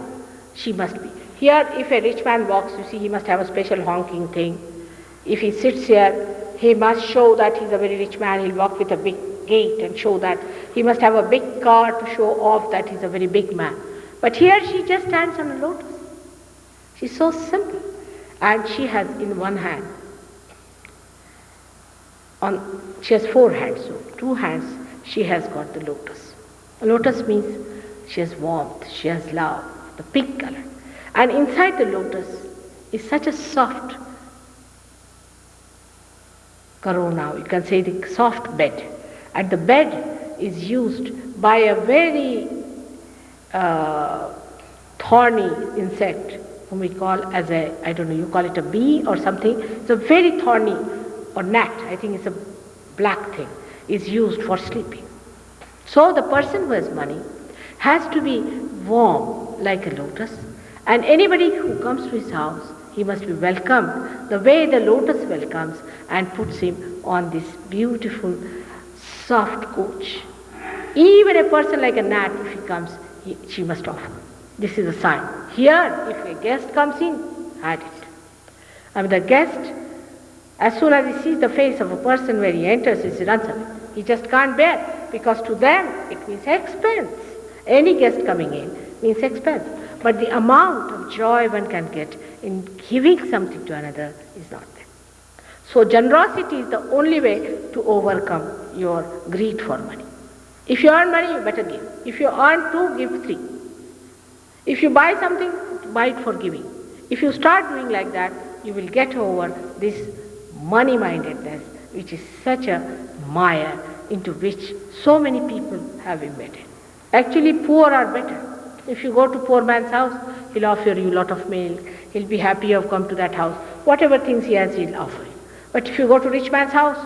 she must be. Here, if a rich man walks, you see, he must have a special honking thing. If he sits here, he must show that he's a very rich man. He'll walk with a big gait and show that. He must have a big car to show off that he's a very big man. But here she just stands on a lotus. She's so simple. And she has in one hand she has 4 hands, so 2 hands she has got the lotus. Lotus means she has warmth, she has love, the pink color. And inside the lotus is such a soft corona, you can say the soft bed. And the bed is used by a very thorny insect whom we call as a, I don't know, you call it a bee or something. It's a very thorny, or gnat, I think it's a black thing, is used for sleeping. So the person who has money has to be warm like a lotus, and anybody who comes to his house, he must be welcomed the way the lotus welcomes and puts him on this beautiful, soft couch. Even a person like a gnat, if he comes, she must offer. This is a sign. Here, if a guest comes in, add it. I mean, the guest, as soon as he sees the face of a person where he enters, he runs away. He just can't bear, because to them it means expense. Any guest coming in means expense. But the amount of joy one can get in giving something to another is not there. So generosity is the only way to overcome your greed for money. If you earn money, you better give. If you earn 2, give 3. If you buy something, buy it for giving. If you start doing like that, you will get over this money-mindedness, which is such a mire into which so many people have embedded. Actually, poor are better. If you go to poor man's house, he'll offer you a lot of milk. He'll be happy you have come to that house. Whatever things he has, he'll offer you. But if you go to rich man's house,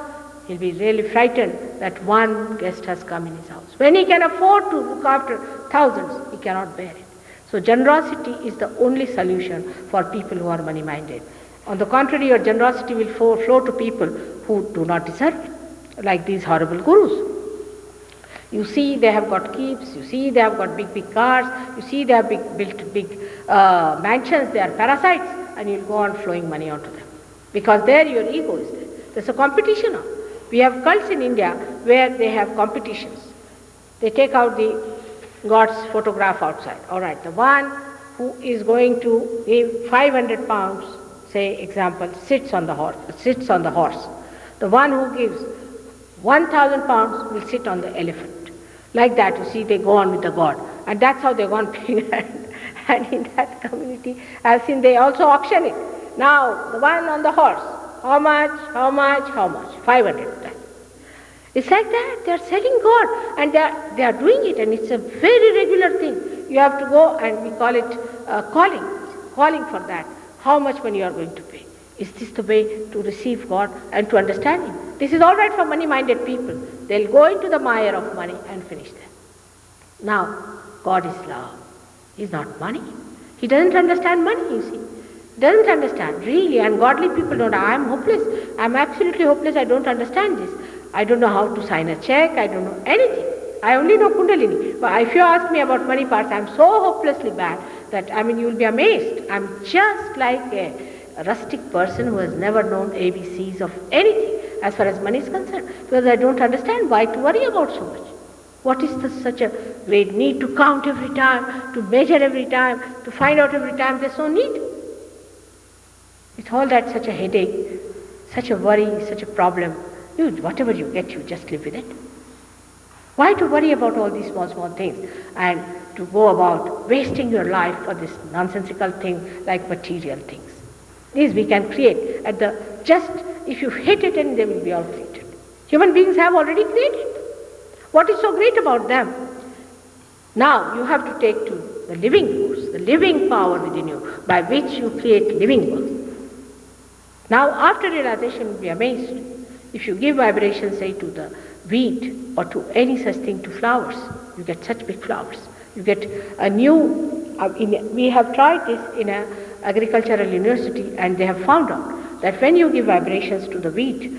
he'll be really frightened that one guest has come in his house. When he can afford to look after thousands, he cannot bear it. So generosity is the only solution for people who are money-minded. On the contrary, your generosity will flow to people who do not deserve it, like these horrible gurus. You see they have got keeps, you see they have got big cars, you see they have built big mansions, they are parasites, and you'll go on flowing money onto them. Because there your ego is there. There's a competition now. We have cults in India where they have competitions. They take out the God's photograph outside. All right, the one who is going to give 500 pounds, say example, sits on the horse. The one who gives 1,000 pounds will sit on the elephant. Like that, you see, they go on with the God. And that's how they go on paying. And in that community, I've seen they also auction it. Now, the one on the horse, how much? 500. It's like that. They are selling God. And they are doing it. And it's a very regular thing. You have to go, and we call it calling for that. How much money you are going to pay. Is this the way to receive God and to understand Him? This is all right for money-minded people. They'll go into the mire of money and finish there. Now, God is love. He's not money. He doesn't understand money, you see. Doesn't understand, really. And godly people don't. I am hopeless. I am absolutely hopeless. I don't understand this. I don't know how to sign a check. I don't know anything. I only know Kundalini. But if you ask me about money parts, I am so hopelessly bad that, you will be amazed. I am just like a rustic person who has never known ABCs of anything as far as money is concerned, because I don't understand why to worry about so much. What is such a great need to count every time, to measure every time, to find out every time? There's no need. It's all that such a headache, such a worry, such a problem. Whatever you get, you just live with it. Why to worry about all these small things and to go about wasting your life for this nonsensical thing like material things? These we can create if you hit it, and they will be all created. Human beings have already created. What is so great about them? Now you have to take to the living force, the living power within you, by which you create living worlds. Now after realization, you will be amazed. If you give vibration, say, to the wheat or to any such thing, to flowers, you get such big flowers. You get a new, we have tried this in an agricultural university, and they have found out that when you give vibrations to the wheat,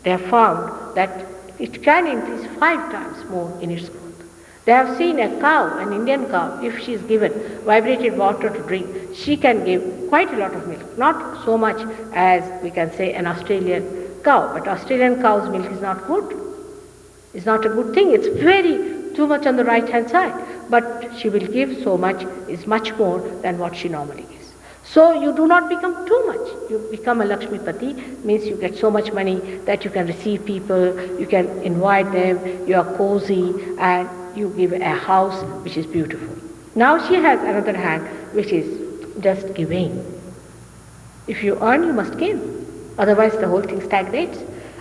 they have found that it can increase 5 times more in its growth. They have seen a cow, an Indian cow, if she is given vibrated water to drink, she can give quite a lot of milk. Not so much as we can say an Australian cow, but Australian cow's milk is not good. It's not a good thing. It's too much on the right hand side. But she will give so much, is much more than what she normally gives. So you do not become too much. You become a Lakshmipati, means you get so much money that you can receive people, you can invite them, you are cozy, and you give a house which is beautiful. Now she has another hand which is just giving. If you earn, you must give. Otherwise the whole thing stagnates.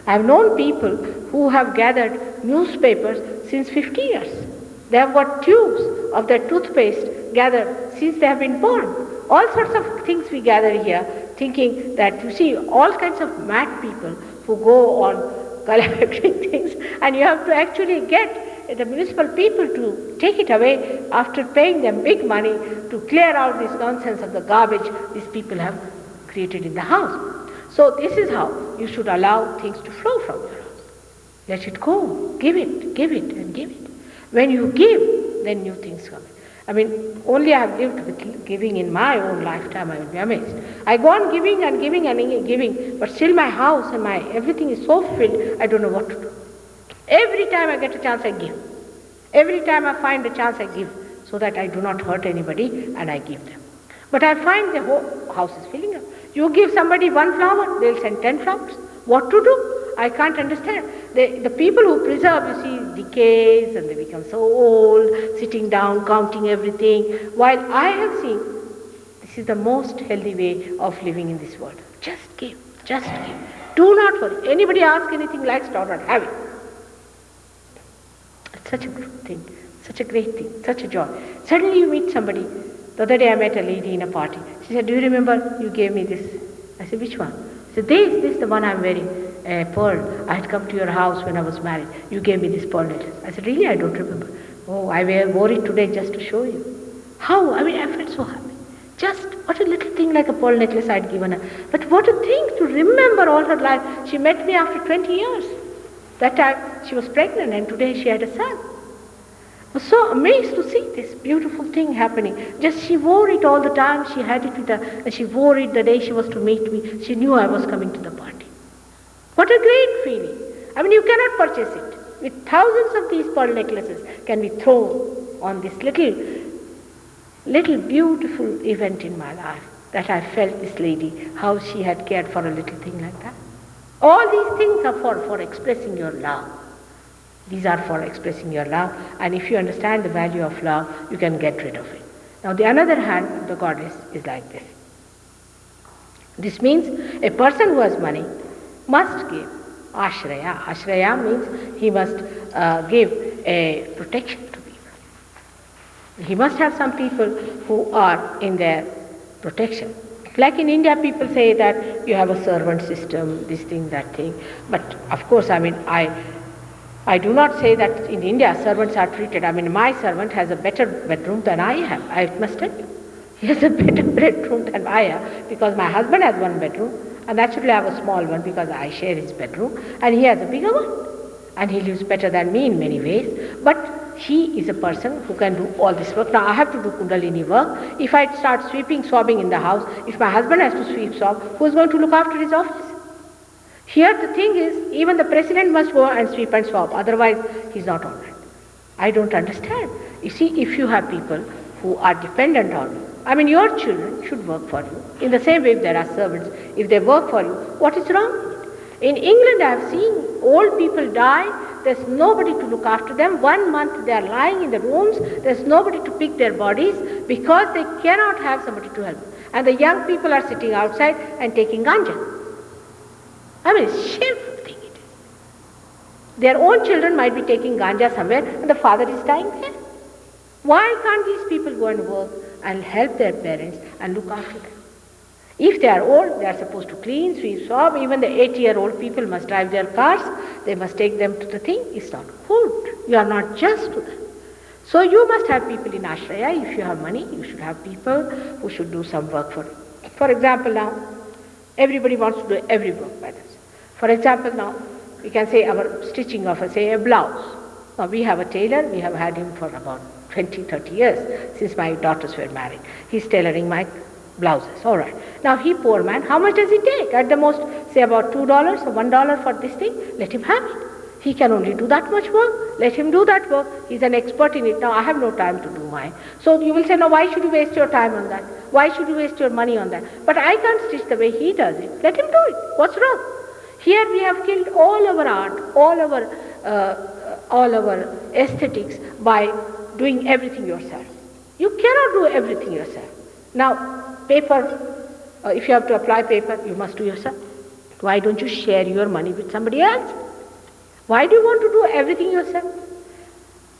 I have known people who have gathered newspapers since 50 years. They have got tubes of their toothpaste gathered since they have been born. All sorts of things we gather here, thinking that, you see, all kinds of mad people who go on collecting things, and you have to actually get the municipal people to take it away after paying them big money to clear out this nonsense of the garbage these people have created in the house. So this is how you should allow things to flow from your house. Let it go. Give it, and give it. When you give, then new things come. I mean, only I have lived with giving in my own lifetime, I will be amazed. I go on giving and giving and giving, but still my house and my everything is so filled, I don't know what to do. Every time I get a chance, I give. Every time I find a chance, I give, so that I do not hurt anybody, and I give them. But I find the whole house is filling up. You give somebody one flower, they'll send 10 flowers. What to do? I can't understand. The people who preserve, you see, decays and they become so old, sitting down, counting everything. While I have seen, this is the most healthy way of living in this world. Just give, just give. Do not worry. Anybody asks anything, likes it or not, have it. It's such a good thing, such a great thing, such a joy. Suddenly you meet somebody. The other day I met a lady in a party. She said, do you remember you gave me this? I said, which one? She said, this is the one I'm wearing. Pearl. I had come to your house when I was married. You gave me this pearl necklace. I said, really? I don't remember. Oh, I wore it today just to show you. How? I mean, I felt so happy. Just what a little thing like a pearl necklace I had given her. But what a thing to remember all her life. She met me after 20 years. That time she was pregnant and today she had a son. I was so amazed to see this beautiful thing happening. Just she wore it all the time. She had it with her, and she wore it the day she was to meet me. She knew I was coming to the party. What a great feeling. I mean, you cannot purchase it. With thousands of these pearl necklaces can be thrown on this little beautiful event in my life, that I felt this lady, how she had cared for a little thing like that. All these things are for expressing your love. These are for expressing your love, and if you understand the value of love, you can get rid of it. Now the another hand of the goddess is like this. This means a person who has money must give ashraya. Ashraya means he must give a protection to people. He must have some people who are in their protection. Like in India, people say that you have a servant system, this thing, that thing. But of course, I mean, I do not say that in India servants are treated. I mean, my servant has a better bedroom than I have. I must tell you. He has a better bedroom than I have, because my husband has one bedroom, and naturally I have a small one because I share his bedroom, and he has a bigger one. And he lives better than me in many ways. But he is a person who can do all this work. Now I have to do Kundalini work. If I start sweeping, swabbing in the house, if my husband has to sweep, swab, who is going to look after his office? Here the thing is, even the president must go and sweep and swab, otherwise he's not all right. I don't understand. You see, if you have people who are dependent on you, I mean, your children should work for you. In the same way, if there are servants, if they work for you, what is wrong with it? In England, I have seen old people die. There's nobody to look after them. 1 month they are lying in the rooms. There's nobody to pick their bodies because they cannot have somebody to help them. And the young people are sitting outside and taking ganja. I mean, it's a shameful thing it is. Their own children might be taking ganja somewhere and the father is dying there. Why can't these people go and work and help their parents and look after them? If they are old, they are supposed to clean, sweep, swab. Even the 80-year-old people must drive their cars. They must take them to the thing. It's not good. You are not just to them. So you must have people in Ashraya. If you have money, you should have people who should do some work for you. For example, now, everybody wants to do every work by themselves. For example, now, we can say our stitching of, say, a blouse. Now, we have a tailor. We have had him for about 20, 30 years since my daughters were married. He's tailoring my blouses. All right. Now, he, poor man, how much does he take? At the most, say about $2 or $1 for this thing. Let him have it. He can only do that much work. Let him do that work. He's an expert in it. Now I have no time to do mine. So you will say, no, why should you waste your time on that? Why should you waste your money on that? But I can't stitch the way he does it. Let him do it. What's wrong? Here we have killed all our art, all our aesthetics by doing everything yourself. You cannot do everything yourself. Now, paper, if you have to apply paper, you must do yourself. Why don't you share your money with somebody else? Why do you want to do everything yourself?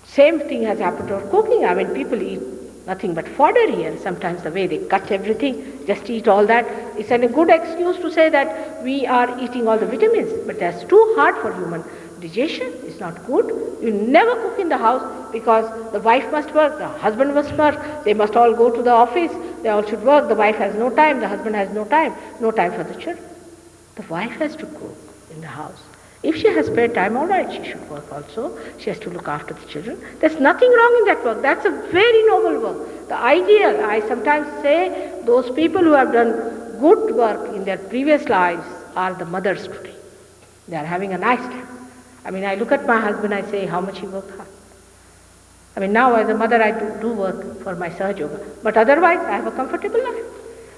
Same thing has happened to our cooking. I mean, people eat nothing but fodder here. Sometimes the way they cut everything, just eat all that. It's a good excuse to say that we are eating all the vitamins. But that's too hard for human digestion. It's not good. You never cook in the house because the wife must work, the husband must work. They must all go to the office. They all should work. The wife has no time. The husband has no time. No time for the children. The wife has to cook in the house. If she has spare time, all right, she should work also. She has to look after the children. There's nothing wrong in that work. That's a very noble work. The ideal, I sometimes say, those people who have done good work in their previous lives are the mothers today. They are having a nice time. I mean, I look at my husband, I say how much he worked hard. I mean, now as a mother, I do work for my Sahaja Yoga. But otherwise, I have a comfortable life.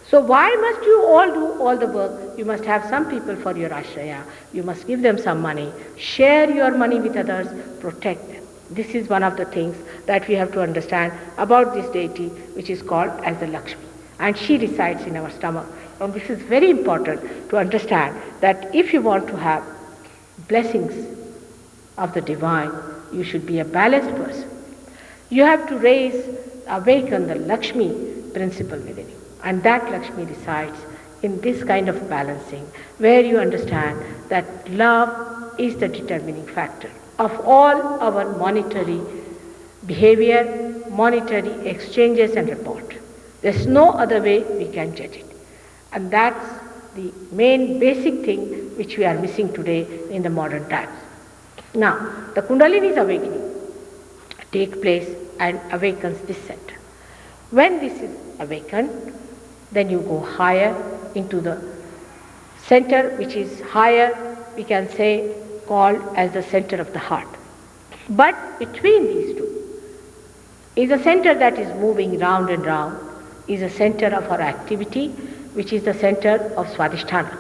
So why must you all do all the work? You must have some people for your ashraya. You must give them some money. Share your money with others. Protect them. This is one of the things that we have to understand about this deity, which is called as the Lakshmi. And she resides in our stomach. And this is very important to understand that if you want to have blessings of the divine, you should be a balanced person. You have to awaken the Lakshmi principle within you. And that Lakshmi resides in this kind of balancing, where you understand that love is the determining factor of all our monetary behavior, monetary exchanges and report. There's no other way we can judge it. And that's the main basic thing which we are missing today in the modern times. Now, the Kundalini's awakening takes place and awakens this center. When this is awakened, then you go higher into the center, which is higher, we can say, called as the center of the heart. But between these two is a center that is moving round and round, is a center of our activity, which is the center of Swadhisthana.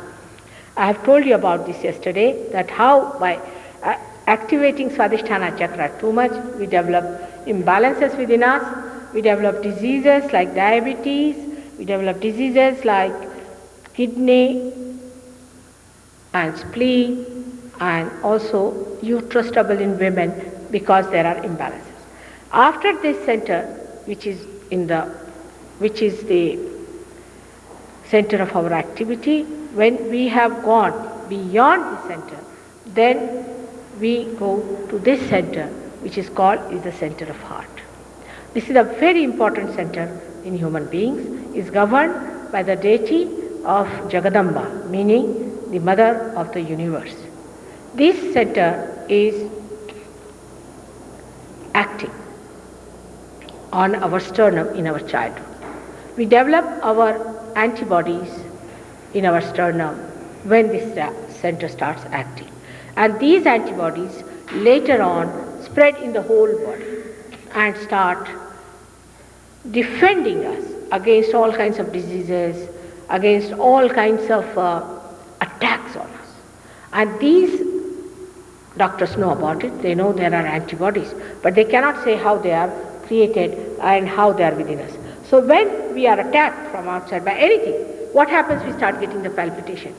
I have told you about this yesterday, that how by activating Swadhisthana chakra too much, we develop imbalances within us, we develop diseases like diabetes, we develop diseases like kidney and spleen and also uterus trouble in women because there are imbalances. After this center, which is the center of our activity, when we have gone beyond the center, then we go to this center, which is called is the center of heart. This is a very important center in human beings, is governed by the deity of Jagadamba, meaning the mother of the universe. This center is acting on our sternum in our childhood. We develop our antibodies in our sternum when this center starts acting. And these antibodies later on spread in the whole body and start defending us against all kinds of diseases, against all kinds of attacks on us. And these doctors know about it. They know there are antibodies, but they cannot say how they are created and how they are within us. So when we are attacked from outside by anything, what happens? We start getting the palpitation.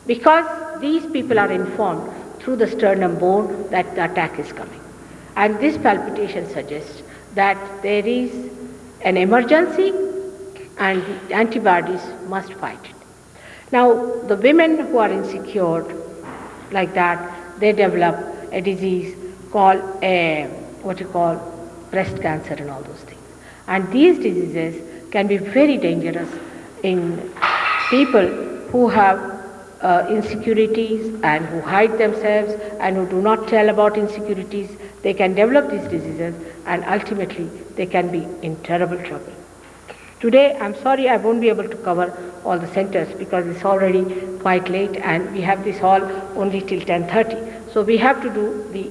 Because these people are informed through the sternum bone that the attack is coming. And this palpitation suggests that there is an emergency and the antibodies must fight it. Now, the women who are insecure like that, they develop a disease called breast cancer and all those things. And these diseases can be very dangerous in people who have insecurities and who hide themselves and who do not tell about insecurities. They can develop these diseases and ultimately they can be in terrible trouble. Today, I'm sorry I won't be able to cover all the centers because it's already quite late and we have this hall only till 10:30. So So we have to do the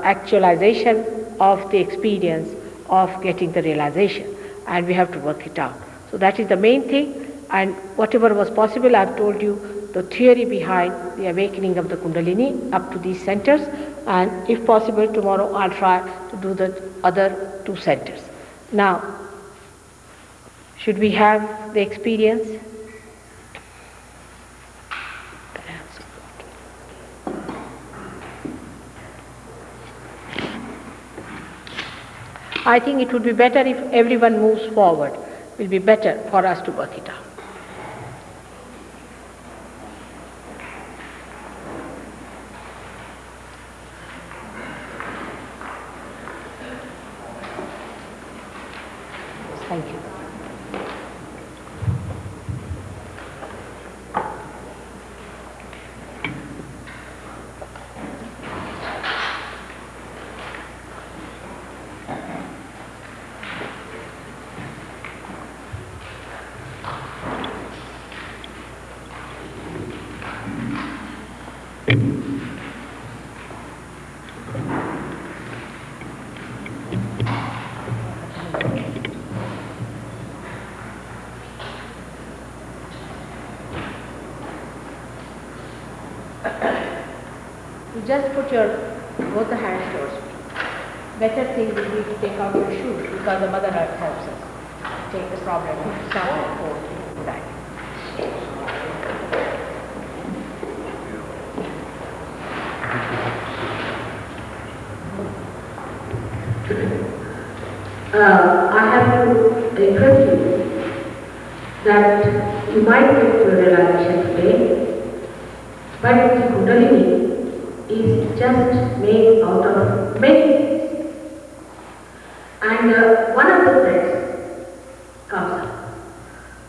actualization of the experience of getting the realization, and we have to work it out. So that is the main thing, and whatever was possible, I've told you the theory behind the awakening of the Kundalini up to these centers, and if possible tomorrow I'll try to do the other 2 centers. Now, should we have the experience? I think it would be better if everyone moves forward. It will be better for us to work it out. Thank you. Just put your both the hands towards me. Better thing will be to take out your shoes because the Mother Earth helps us take the problem somewhere forward back. I have to request you that you might get to a realization today, but the Kundalini is just made out of many things. And one of the threads comes up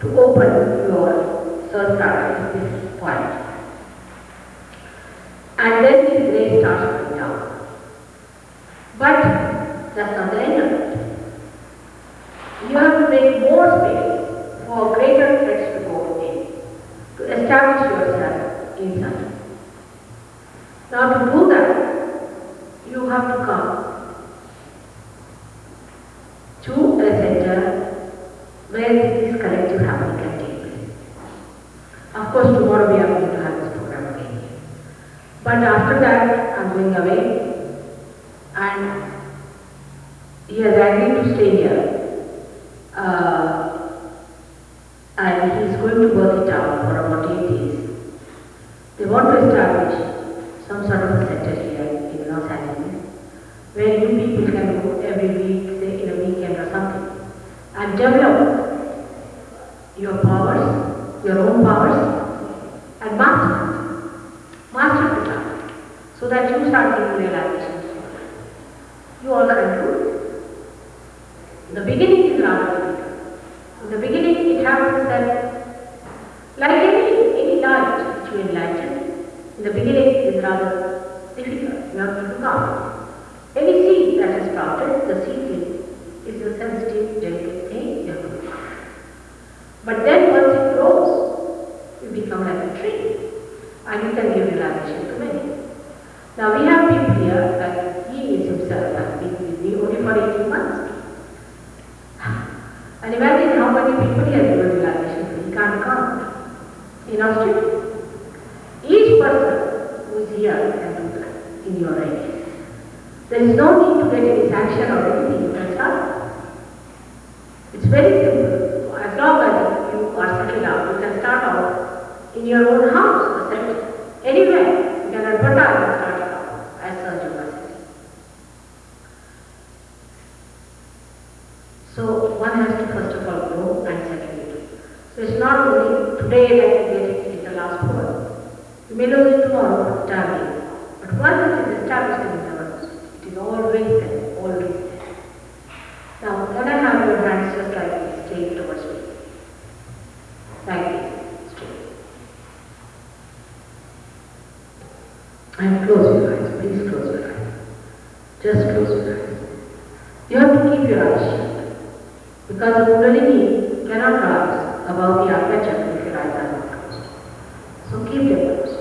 to open your third at this point. And then the ray starts going down. But that's not the end of it. You have to make more space for greater threads to go in, to establish yourself inside. Now to do that, you have to come to a center where this collective happening can take place. Of course, tomorrow we are going to have this program again. But after that, I'm going away, and he has agreed to stay here. And he is going to work it out for about 8 days. They want to establish some sort of a center here in Los Angeles, where you people can go every week, say in a weekend or something, and develop your powers, your own powers, and master it out, so that you start getting realizations. You all can do it. In the beginning is rather difficult. In the beginning it happens that, like any light which you enlighten, in the beginning it is rather difficult. You have to look out. Any seed that is sprouted, the seedling is a sensitive, delicate thing. You have to look out. But then once it grows, you become like a tree, and you can give realization to many. Now we have people here, like he is himself has been with me only for 18 months. And imagine how many people he has given realization to. He can't count. In Australia, each person who is here can do that in your area. There is no need to get any sanction or anything. You can start. It's very simple. As long as you are settled out, you can start out in your own house, anywhere. You can advertise and start out as such university. So one has to first of all grow and settle it. So it's not only today that you get it in the last word. You may lose it tomorrow, traveling. But once it is established in the world, it is always there, always there. Now, when I have your hands just like this, straight towards me. Like this, straight. And close your eyes, please close your eyes. Just close your eyes. You have to keep your eyes shut. Because the Kundalini cannot rise above the Ajna Chakra if your eyes are not closed. So keep them closed.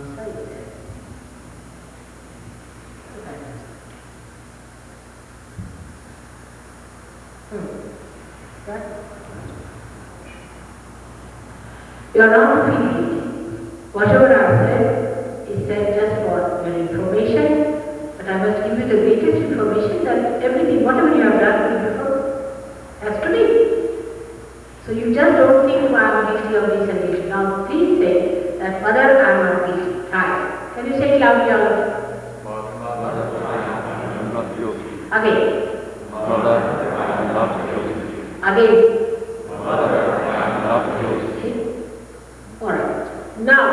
answer is there. Right? You are not feeling it. Whatever I have said is said just for your information, but I must give you the greatest information that everything, whatever you have done before, has to be. So you just don't think, I am guilty of this and this. Now please say that Mother, I am not guilty. Right. Can you say it loudly all of you? Again. Again. Alright. Now,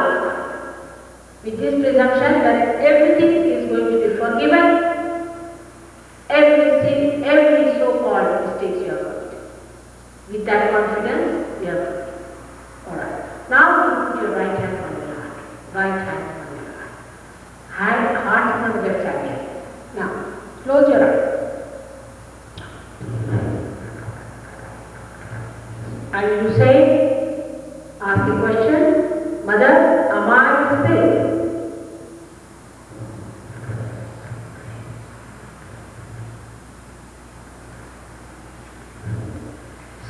with this presumption that everything is going to be forgiven, everything, every so-called mistakes you have got. With that confidence, you are alright. Now you put your right hand on your heart. Right hand on your heart. Heart on the left side. Now, close your eyes. And you say, ask the question, Mother, am I the spirit?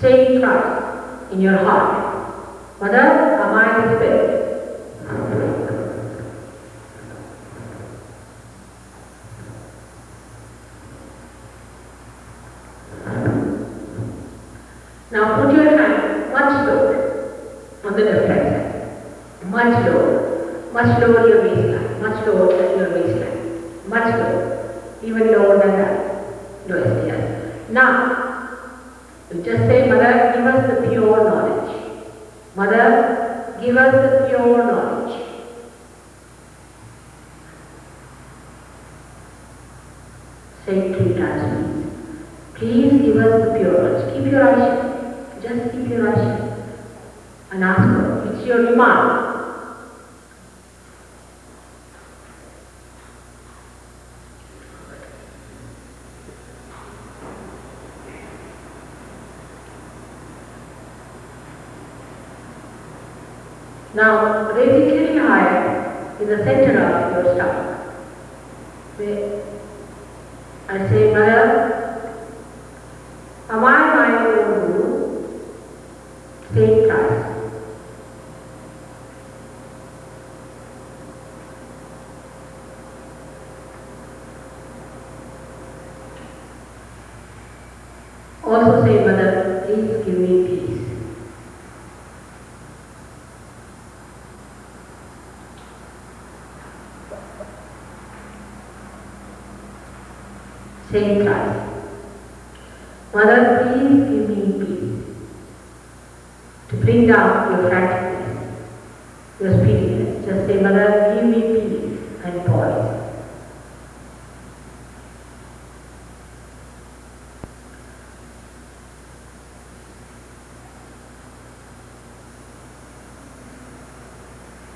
Say it twice in your heart. Mother, am I the spirit? Now put your hand much lower on the left hand side. Much lower your waistline. Much lower your waistline. Much lower. Even lower than that. Lowest, yes. Now, you just say, Mother, give us the pure knowledge. Mother, give us the pure knowledge. Say it 3 times, please. Please give us the pure knowledge. Keep your eyes shut. Just keep your eyes shut and ask her. It's your demand. Now raise it little higher in the center of your stomach. I say, Mother, am I my own guru? Say it twice. Also say, Mother, please give me peace. Say it twice. Mother, please give me peace. To bring down your franticness, your speediness. Just say, Mother, give me peace and poise.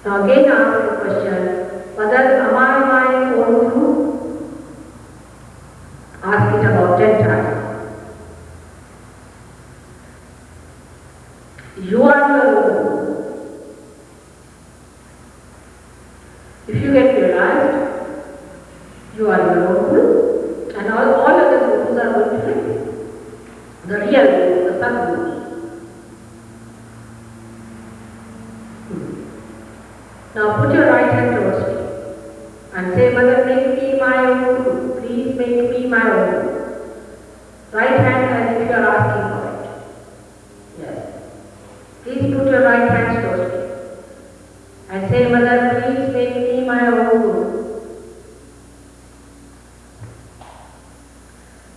Now again ask the question, Mother, am I my own guru? Ask it about 10 times. You are your own guru. If you get realized, you are your own guru, and all other gurus are going to live. The real guru, the Sadgurus. Now put your right hand towards me and say, Mother, make me my own guru. Please make me my own guru. Right hand as if you are asking for it. Yes. Please put your right hand towards me and say, Mother, please make me my own guru.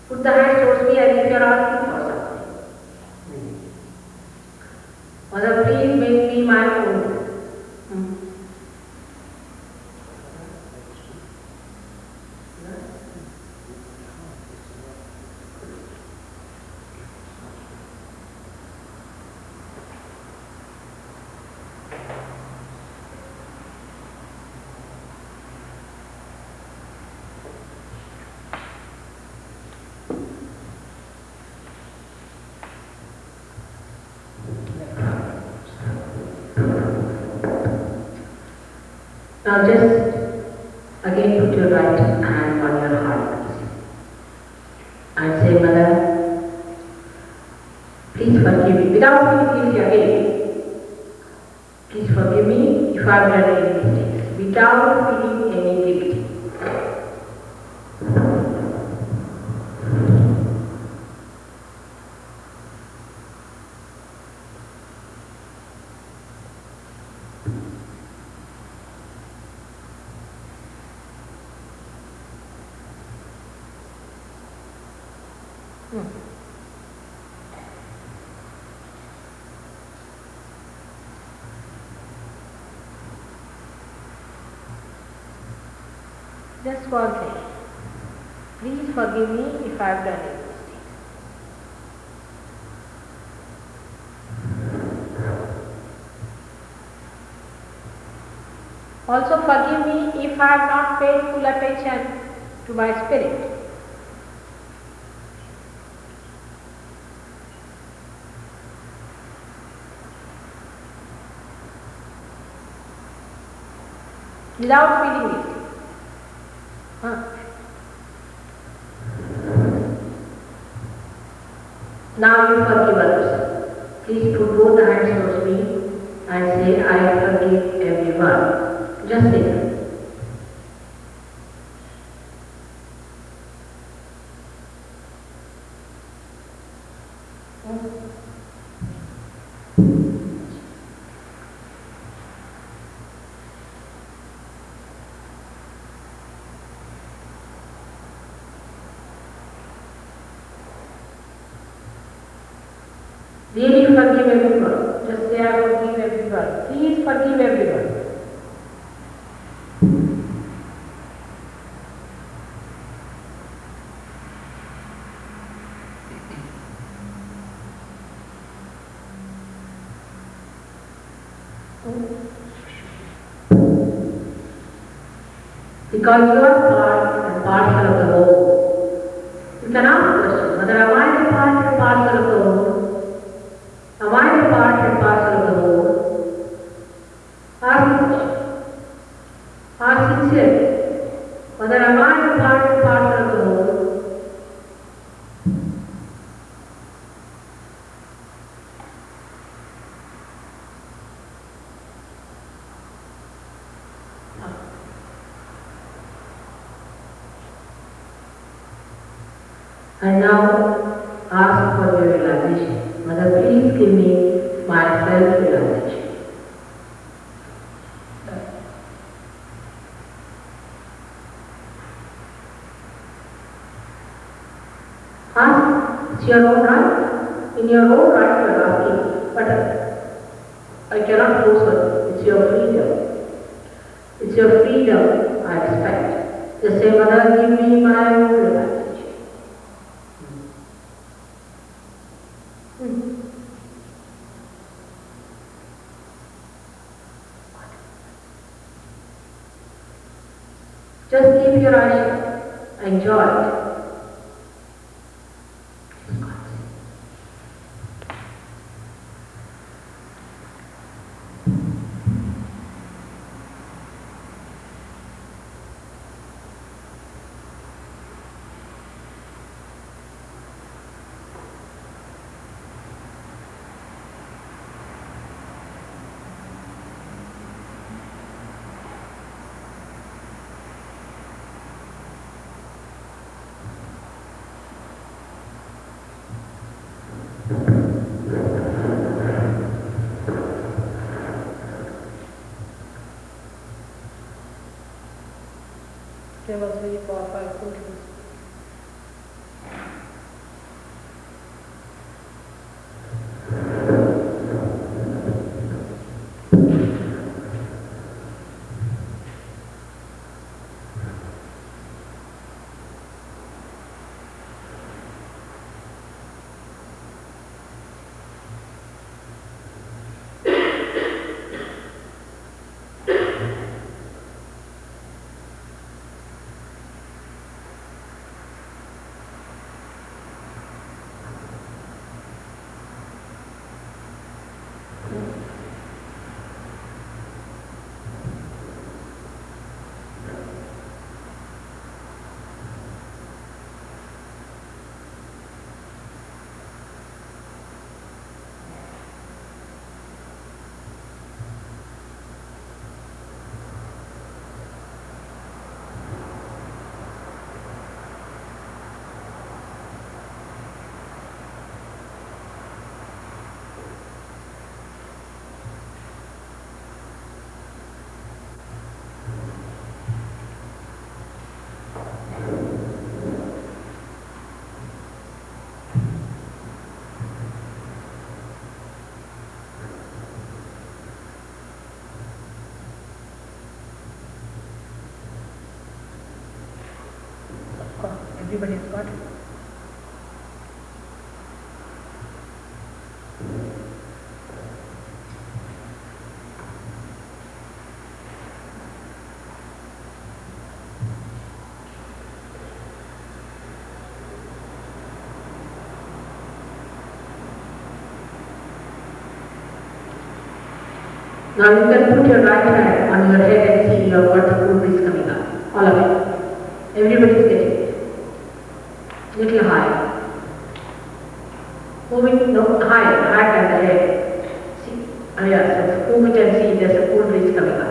Put the hand towards me as if you are asking for something. Mother, please make me my own guru. Now just again put your right hand on your heart, please. And say, Mother, please forgive me. Without feeling guilty again. Please forgive me if I have done any mistakes. Without feeling any guilty. Just one thing. Please forgive me if I have done any mistakes. Also forgive me if I have not paid full attention to my spirit. Without feeling guilty. Now you forgive others. Please put both hands towards me and say, I forgive everyone. Just say that. Really forgive everyone. Just say, I forgive everyone. Please forgive everyone. Because you are part and parcel of the whole. You can ask the question, whether am I the part and parcel of the whole? Am I the part and parcel of the whole? Ask the question. Ask sincerely. Whether am I the part and parcel of the whole? And now ask for your realization. Mother, please give me my self-realization. Ask, it's your own right. In your own right you are asking, but I cannot force her. It's your freedom. It's your freedom I expect. Just say, Mother, give me my own realization. Just keep your eyes shut. Enjoy it. There was very powerful. Everybody's got it. Now you can put your right hand on your head and see your what the cool breeze coming up. All of it. Everybody is getting it. Little higher. Moving higher than the head. See? Oh yeah, so move it and see there's a cool breeze coming up.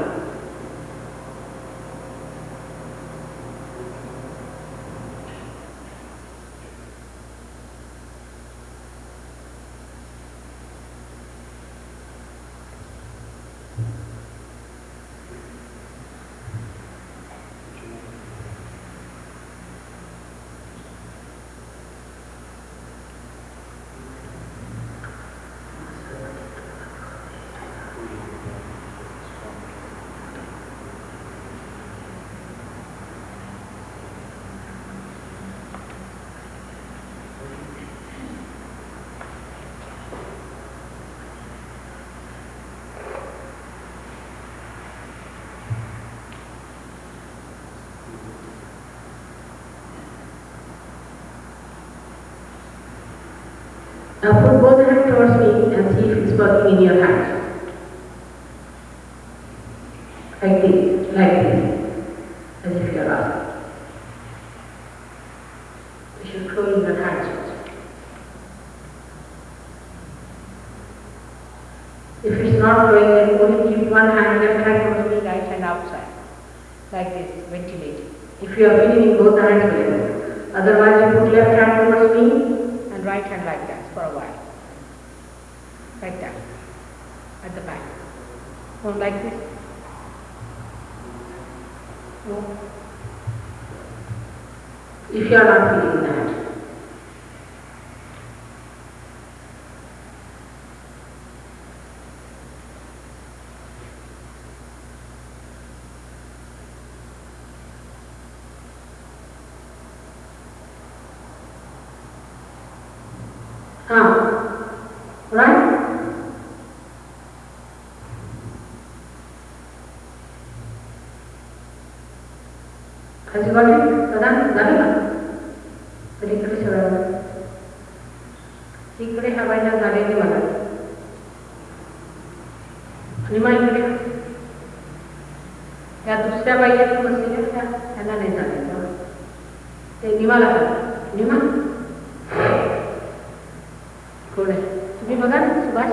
Now put both hands towards me and see if it's working in your hands. Like this, as if you are asking. You should close your hands first. If it's not going, then only keep one hand, left hand towards me, right hand outside. Like this, ventilating. If you are feeling in both hands, well. Otherwise you put left hand towards me and right hand like that for a while. Like that. At the back. No, like this. No. If you are not feeling that. Right? Has you got it? कधी सगळं इकडे हवायला झालेली मला आणि मग इकडे त्या दुसऱ्या बाईला बसलेल्या त्यांना नाही झालेलं ते निमाला निमा कोण आहे तुम्ही बघा ना सुभाष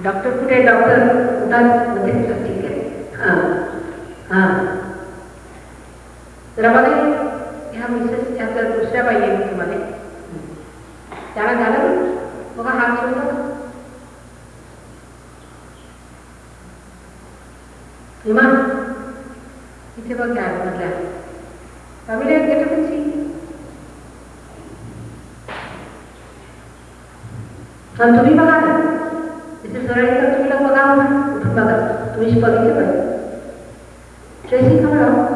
डॉक्टर कुठे डॉक्टर मध्ये ठीक आहे जरा बघा ह्या मिसेस त्या दुसऱ्या बाई आहे तुम्हाला त्याला झालं बघा हात सोडला हिमा इथे बघ काय म्हटल्या फॅमिली गेट पण सी तुम्ही बघा ना तिथे सरळ तर तुम्ही लोक बघा उठून बघा तुम्ही बघितले पाहिजे ट्रेसिंग का बघा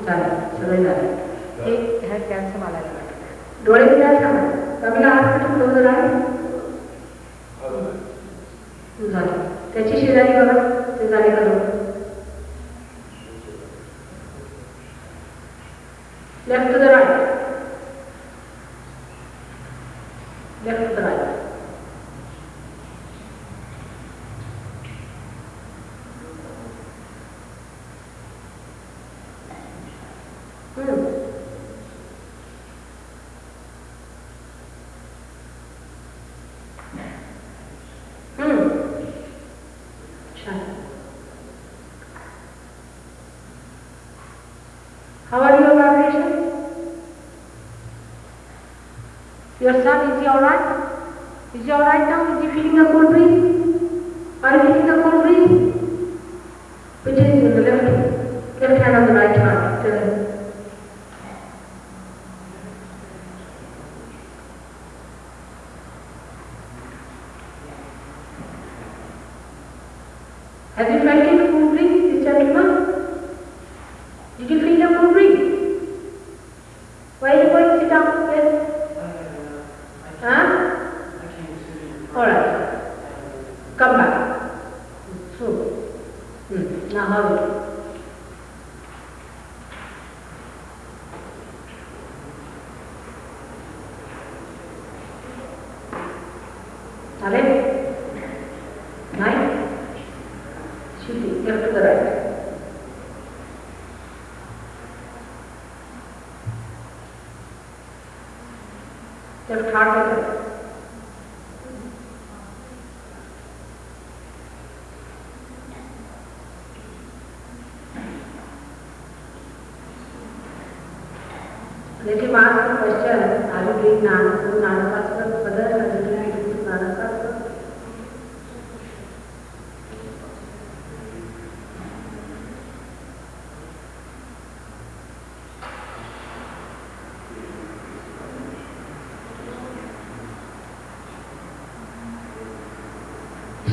चालेल सगळे झाले एक ह्या कॅन्सर मला डोळे काय सांगा कमीला हात कुठून डोळं आहे झाले त्याची शेजारी बघा ते झाले करून left to the right, left to the right. How are your vibrations? Your son, is he alright? Is he alright now? Is he feeling a cold breeze? Are you feeling a cold breeze? Which is in the left hand or the right hand? Tell him. Have you felt it full breathe, this gentleman? Did you feel a full breathe? Why are you going to sit down? Yes? Huh? Alright. Come back. So, now how do you? Alright? Nine? Shifting left to the right. Left heart like that. Let him ask the question, are you doing Nanakasana further? Are you doing Nanakasana?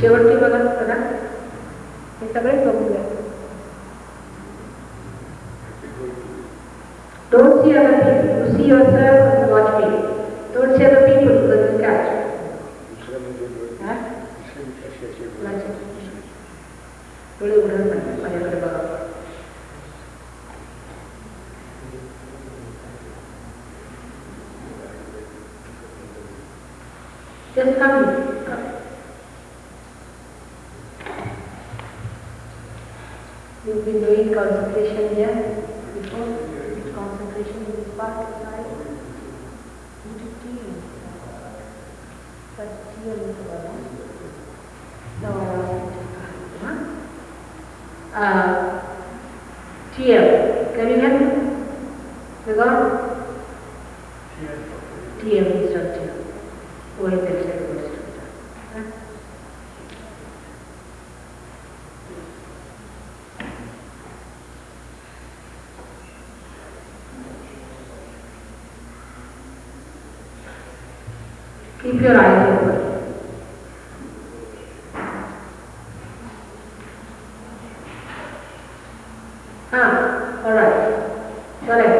शेवटची बघा बघा हे सगळेच बघूया. Don't see other people. You see yourself and watch me. Don't see other people because you catch. Huh? डोळे उघडून सांगा माझ्याकडे बघा. Just come. You've been doing concentration here before. Concentration in this part of the side. But here is the one. TM. Can you hear me? You got it? TM is not here. Where is the Keep your eyes open. Alright. Correct.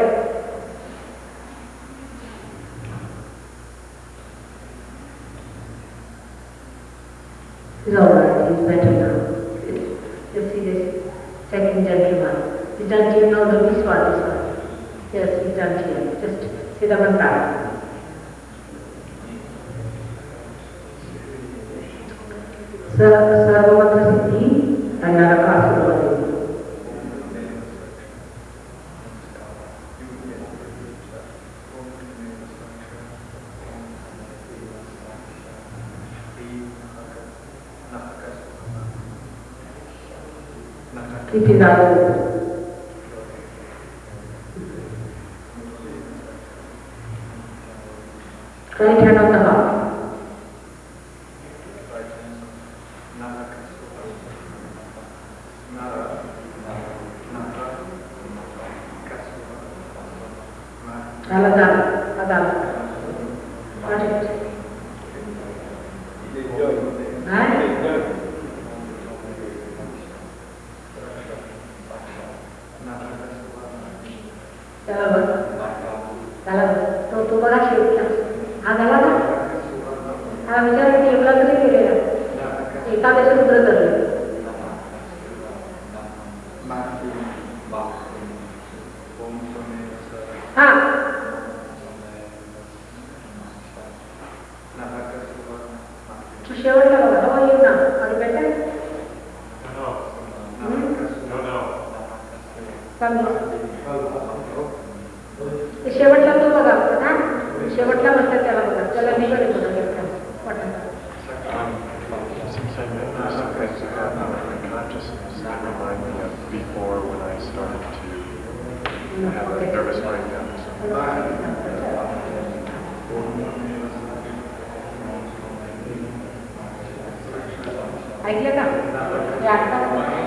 It's alright, it's better now. Let's see this second gentleman. He's done here now, this one. Yes, he's done here. Just sit up and back. Sarvamatra Siddhi and Narakasura. Keep his eyes open. Right hand on the heart. ऐकलं का?